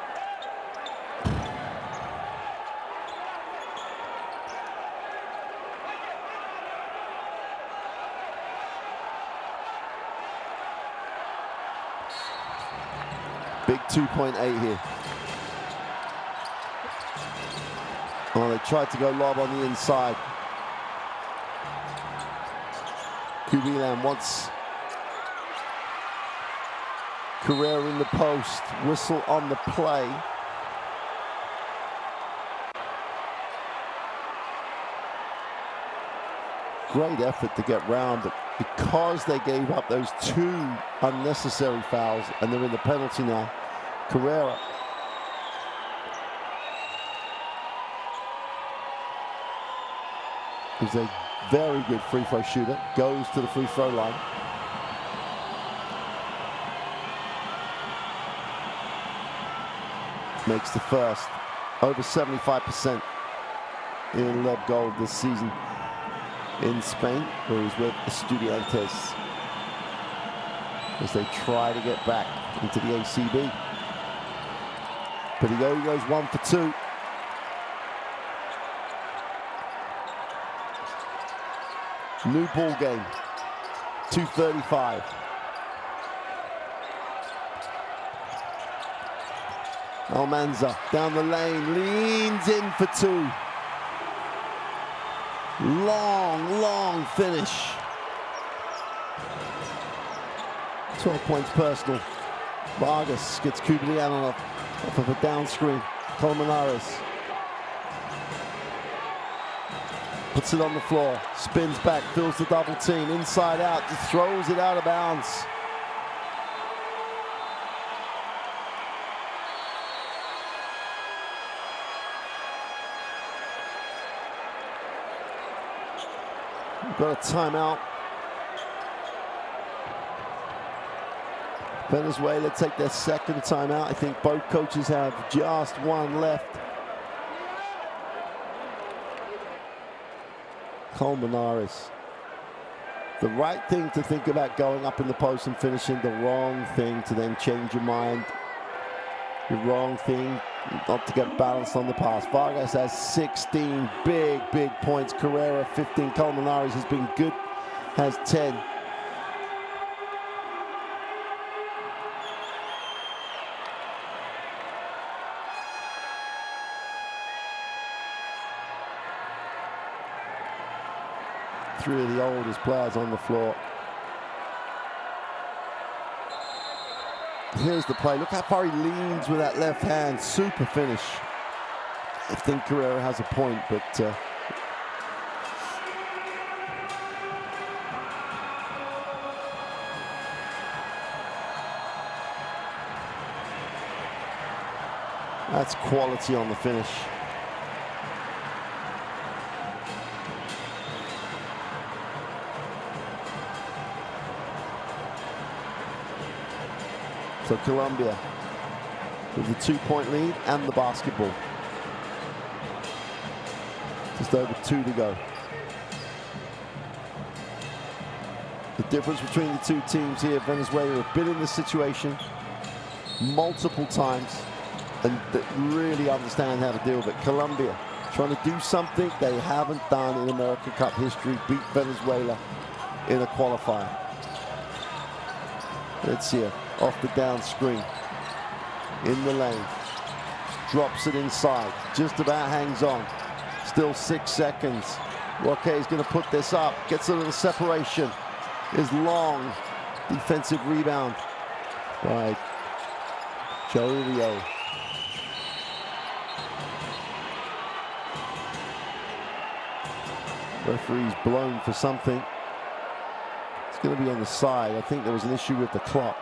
S1: Big 2.8 here. Oh, they tried to go lob on the inside. Kubilan wants Carrera in the post. Whistle on the play. Great effort to get round, but because they gave up those 2 unnecessary fouls and they're in the penalty now, Carrera is a very good free throw shooter, goes to the free throw line. Makes the first. Over 75% in lob goal this season in Spain, where he's with Estudiantes, as they try to get back into the ACB. But he only goes 1 for 2. New ball game, 2:35. Almanza down the lane, leans in for 2. Long finish. 12 points personal. Vargas gets Kubilian off of a down screen. Colmenares puts it on the floor, spins back, fills the double team, inside out, just throws it out of bounds. We've got a timeout. Venezuela take their second timeout. I think both coaches have just 1 left. Colmenares. The right thing to think about going up in the post and finishing, the wrong thing to then change your mind. The wrong thing not to get balanced on the pass. Vargas has 16 big points. Carrera 15. Colmenares has been good, has 10. Three of the oldest players on the floor. Here's the play. Look how far he leans with that left hand. Super finish. I think Carrera has a point, but that's quality on the finish. So Colombia with the 2-point lead and the basketball. Just over 2 to go. The difference between the 2 teams here, Venezuela have been in this situation multiple times and really understand how to deal with it. Colombia trying to do something they haven't done in America Cup history, beat Venezuela in a qualifier. Let's see it. Off the down screen. In the lane. Drops it inside. Just about hangs on. Still 6 seconds. Roque is going to put this up. Gets a little separation. Is long. Defensive rebound by Joe. Referee's blown for something. It's going to be on the side. I think there was an issue with the clock.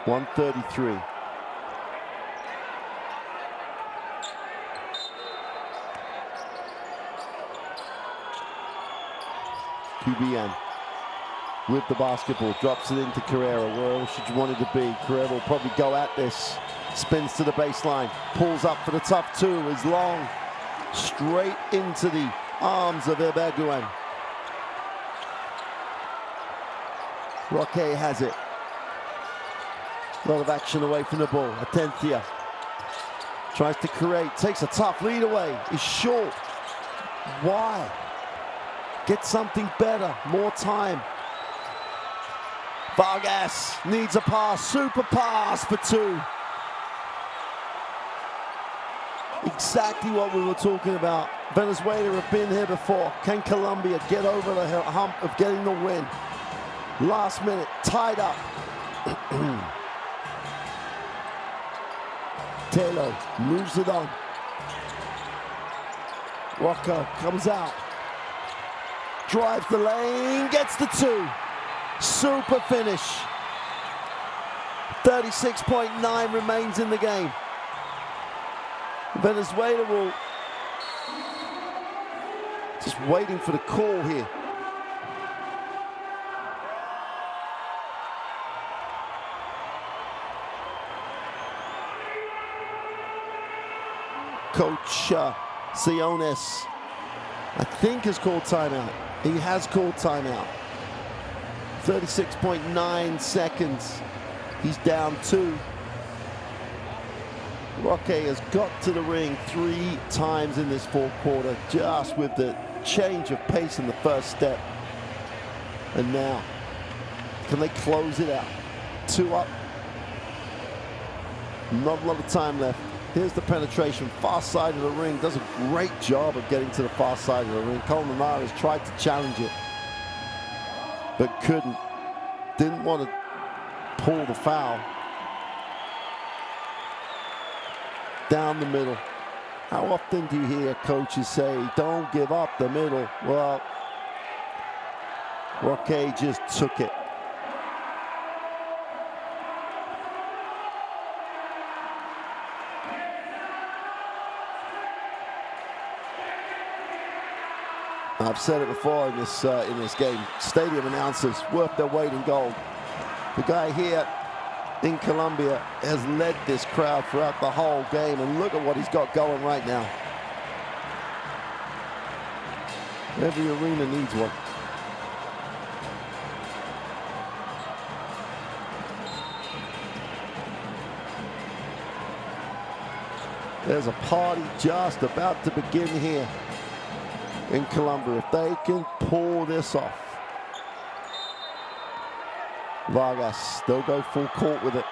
S1: 1:33. QBN with the basketball, drops it into Carrera. Where else should you want it to be? Carrera will probably go at this. Spins to the baseline, pulls up for the tough two, is long. Straight into the arms of Ibargüen. Roque has it. A lot of action away from the ball. Atencia tries to create, takes a tough lead away. He's short. Why? Get something better, more time. Vargas needs a pass, super pass for two. Exactly what we were talking about. Venezuela have been here before. Can Colombia get over the hump of getting the win? Last minute, tied up. Taylor moves it on. Rocco comes out. Drives the lane, gets the two. Super finish. 36.9 remains in the game. Venezuela will just waiting for the call here. Coach Siones, I think, has called timeout. He has called timeout. 36.9 seconds. He's down two. Roque has got to the ring 3 times in this fourth quarter, just with the change of pace in the first step. And now, can they close it out? 2 up. Not a lot of time left. Here's the penetration, far side of the ring. Does a great job of getting to the far side of the ring. Colmenares has tried to challenge it, but couldn't. Didn't want to pull the foul. Down the middle. How often do you hear coaches say, don't give up the middle? Well, Roque just took it. I've said it before in this game. Stadium announcers worth their weight in gold. The guy here in Colombia has led this crowd throughout the whole game, and look at what he's got going right now. Every arena needs one. There's a party just about to begin here in Colombia. If they can pull this off. Vargas, they'll go full court with it.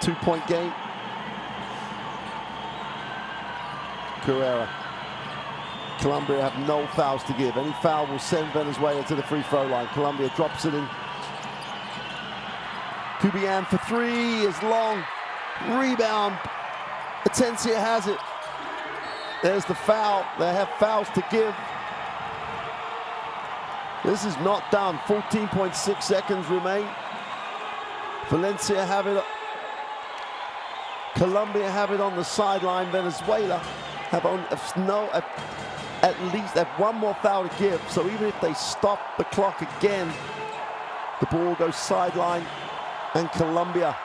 S1: 2-point game. Carrera. Colombia have no fouls to give. Any foul will send Venezuela to the free throw line. Colombia drops it in. QBN for 3 is long. Rebound. Atencia has it. There's the foul. They have fouls to give. This is not done. 14.6 seconds remain. Valencia have it. Colombia have it on the sideline. Venezuela have at least have one more foul to give. So even if they stop the clock again, the ball goes sideline, and Colombia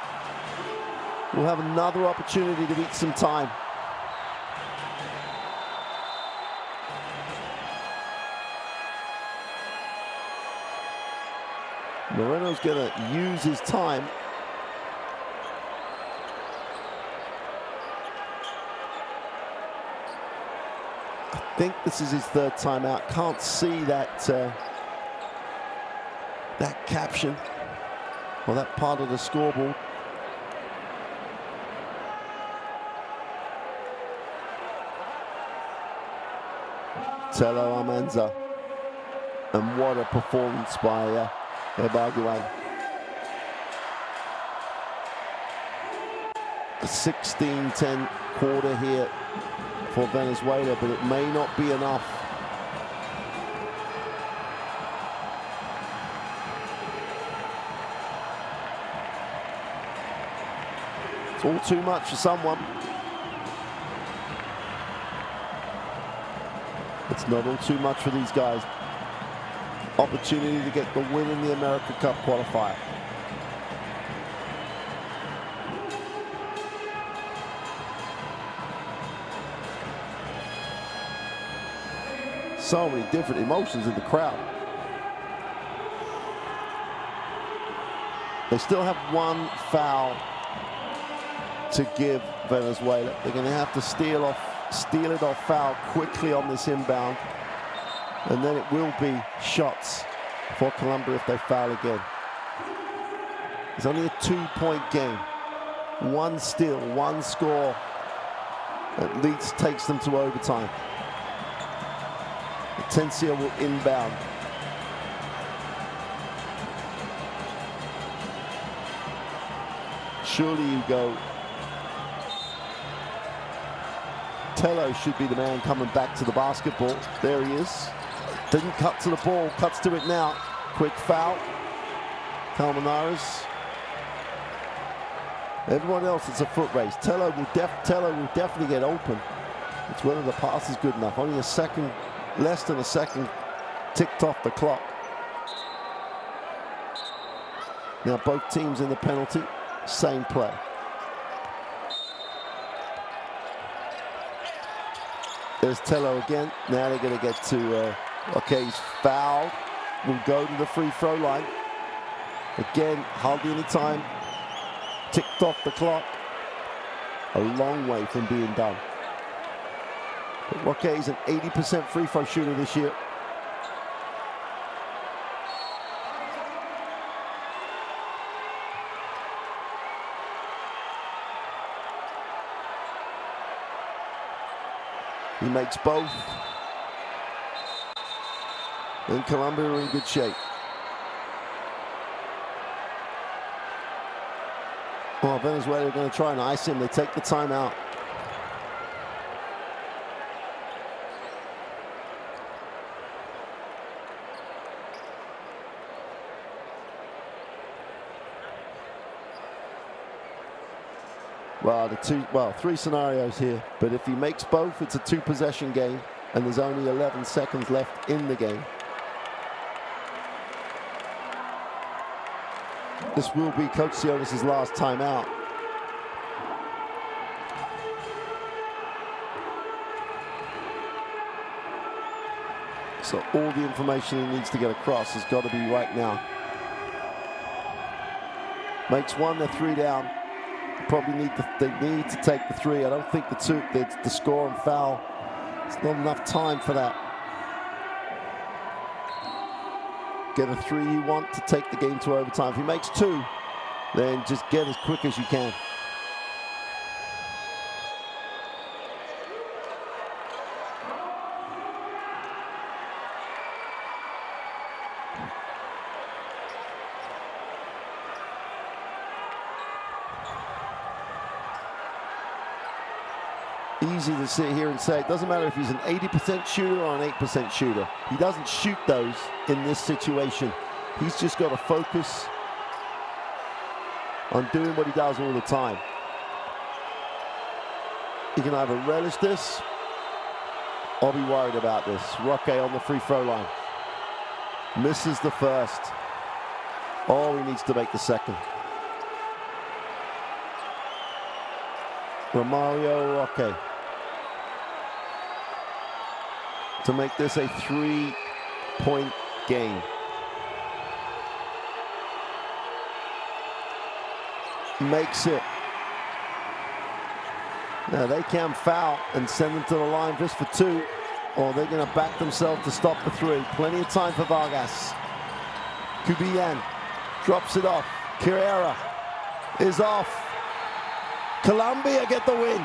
S1: will have another opportunity to beat some time. Moreno's going to use his time. I think this is his third timeout. Can't see that that caption or that part of the scoreboard. Tello Almanza, and what a performance by Ebarguan. A 16-10 quarter here for Venezuela, but it may not be enough. It's all too much for someone. It's not all too much for these guys. Opportunity to get the win in the America Cup qualifier. So many different emotions in the crowd. They still have one foul to give Venezuela. They're going to have to steal it off foul quickly on this inbound, and then it will be shots for Colombia if they foul again. It's only a 2-point game. One steal, one score at least takes them to overtime. Atencia will inbound. Surely you go. Tello should be the man coming back to the basketball. There he is. Didn't cut to the ball, cuts to it now. Quick foul. Colmenares. Everyone else, it's a foot race. Tello will definitely get open. It's whether the pass is good enough. Only a second, less than a second ticked off the clock. Now both teams in the penalty, same play. There's Tello again. Now they're going to get to, okay, he's fouled. Will go to the free throw line. Again, hardly any time. Ticked off the clock. A long way from being done. But Roque is an 80% free throw shooter this year. He makes both. And Colombia are in good shape. Well, Venezuela are going to try and ice him. They take the timeout. Well, three scenarios here, but if he makes both, it's a 2-possession game, and there's only 11 seconds left in the game. This will be Coach Sionis' last timeout. So all the information he needs to get across has got to be right now. Makes one, they're 3 down. Probably they need to take the 3. I don't think the score and foul. It's not enough time for that. Get a 3 you want to take the game to overtime. If he makes 2, then just get as quick as you can. Easy to sit here and say, it doesn't matter if he's an 80% shooter or an 8% shooter. He doesn't shoot those in this situation. He's just got to focus on doing what he does all the time. He can either relish this or be worried about this. Roque on the free throw line. Misses the first. Oh, he needs to make the second. Romario Roque to make this a 3-point game. Makes it. Now they can foul and send them to the line just for 2. or they're going to back themselves to stop the three. Plenty of time for Vargas. Cubillan drops it off. Carrera is off. Colombia get the win.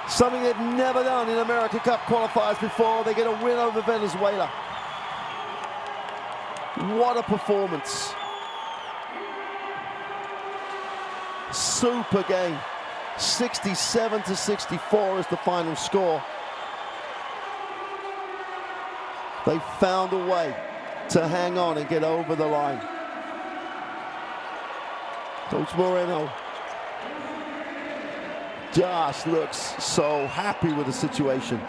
S1: Something they've never done in America Cup qualifiers before. They get a win over Venezuela. What a performance. Super game. 67-64 is the final score. They found a way to hang on and get over the line. Coach Moreno just looks so happy with the situation.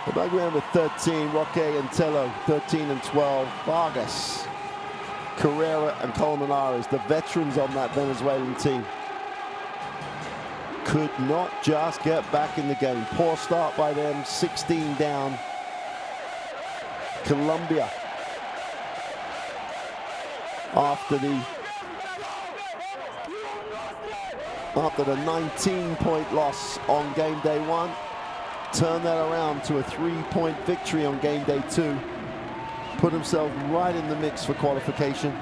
S1: The background with 13, Roque and Tello, 13 and 12, Vargas, Carrera and Colmenares, the veterans on that Venezuelan team, could not just get back in the game. Poor start by them, 16 down. Colombia, after the 19-point loss on game day 1, turn that around to a 3-point victory on game day 2. Put himself right in the mix for qualification.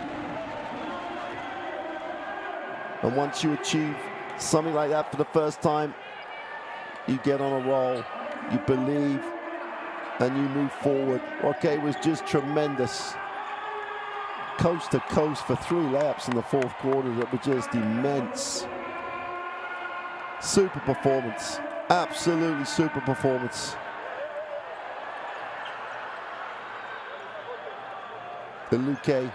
S1: And once you achieve something like that for the first time, you get on a roll, you believe, and you move forward. Roque was just tremendous. Coast to coast for 3 layups in the 4th quarter that were just immense. Super performance. Absolutely super performance. Luque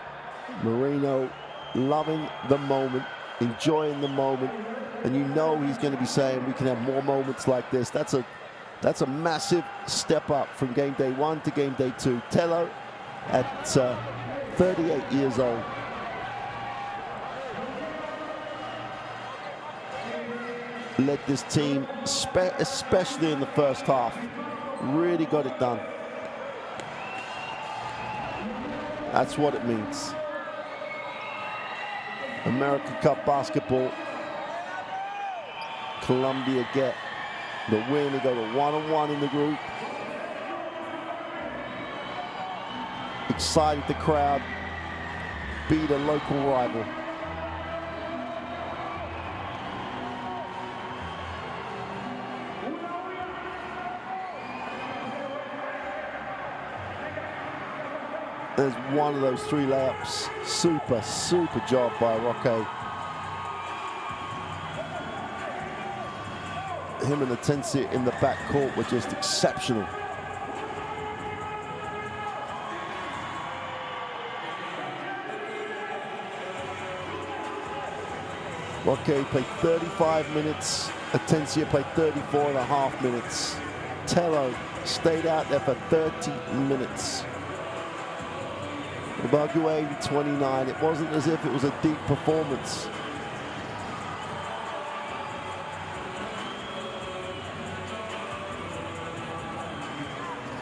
S1: Moreno loving the moment, enjoying the moment, and you know he's going to be saying we can have more moments like this. That's a massive step up from game day 1 to game day 2. Tello at 38 years old. Led this team, especially in the first half. Really got it done. That's what it means. American Cup basketball. Colombia get the win. They go to 1-1 in the group. Excited the crowd. Beat a local rival. There's one of those 3 layups. Super, super job by Roque. Him and Atencia in the backcourt were just exceptional. Roque played 35 minutes. Atencia played 34.5 minutes. Tello stayed out there for 30 minutes. Uruguay 29. It wasn't as if it was a deep performance.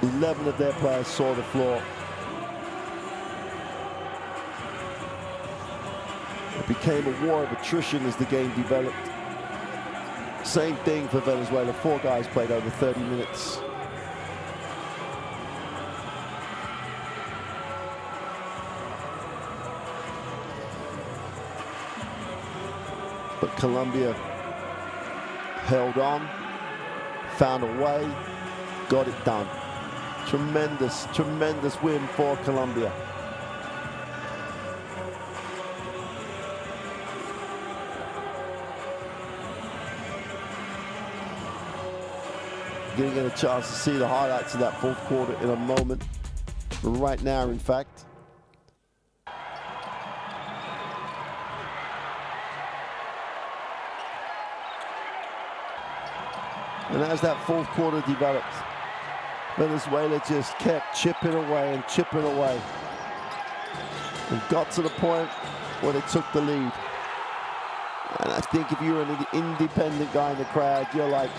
S1: Eleven of their players saw the floor. It became a war of attrition as the game developed. Same thing for Venezuela. 4 guys played over 30 minutes. But Colombia held on, found a way, got it done. Tremendous, tremendous win for Colombia. You're going to get a chance to see the highlights of that 4th quarter in a moment. Right now, in fact. And as that 4th quarter developed, Venezuela just kept chipping away and chipping away. And got to the point where they took the lead. And I think if you're an independent guy in the crowd, you're like,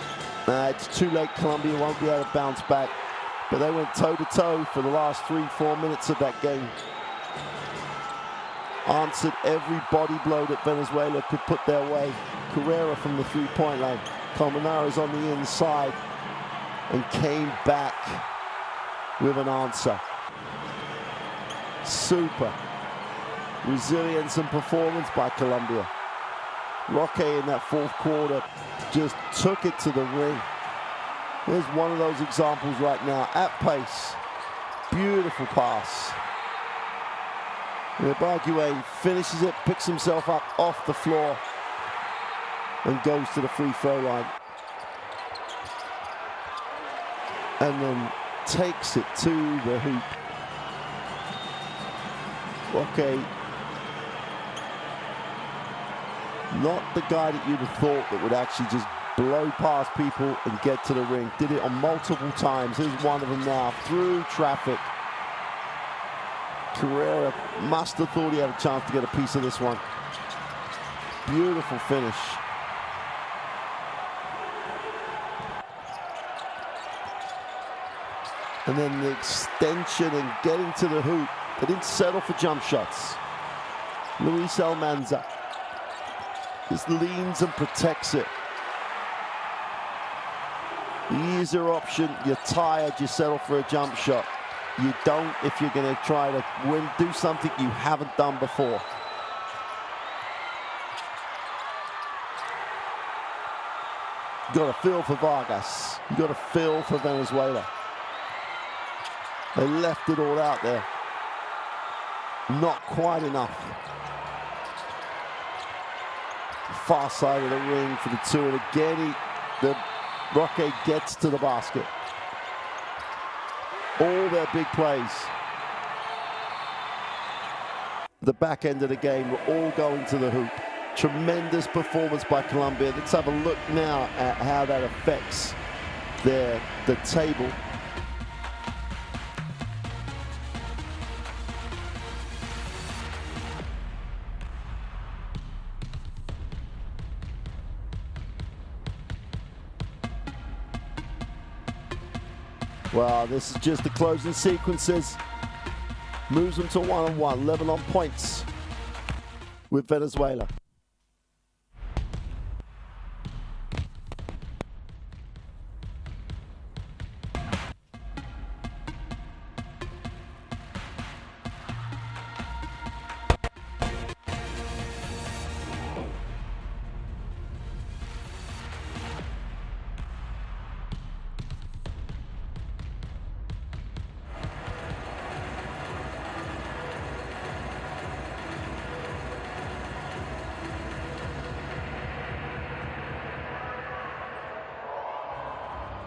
S1: nah, it's too late, Colombia won't be able to bounce back. But they went toe-to-toe for the last 3-4 minutes of that game. answered every body blow that Venezuela could put their way. Carrera from the three-point line. Colmenares on the inside and came back with an answer. Super resilience and performance by Colombia. Roque in that fourth quarter just took it to the ring. There's one of those examples right now, at pace. Beautiful pass. Ibargüen finishes it, picks himself up off the floor, and goes to the free throw line. And then takes it to the hoop. Roque, not the guy that you'd have thought that would actually just blow past people and get to the ring. Did it on multiple times. Here's one of them now, through traffic. Carrera must have thought he had a chance to get a piece of this one. Beautiful finish. And then the extension and getting to the hoop. They didn't settle for jump shots. Luis Almanza just leans and protects it. The easier option, you're tired, you settle for a jump shot. You don't if you're going to try to do something you haven't done before. You got a feel for Vargas. You got a feel for Venezuela. They left it all out there. Not quite enough. Far side of the ring for the two, and again, Roque gets to the basket. All their big plays. The back end of the game were all going to the hoop. Tremendous performance by Colombia. Let's have a look now at how that affects the table. Well, this is just the closing sequences. Moves them to 1-on-1, level on points with Venezuela.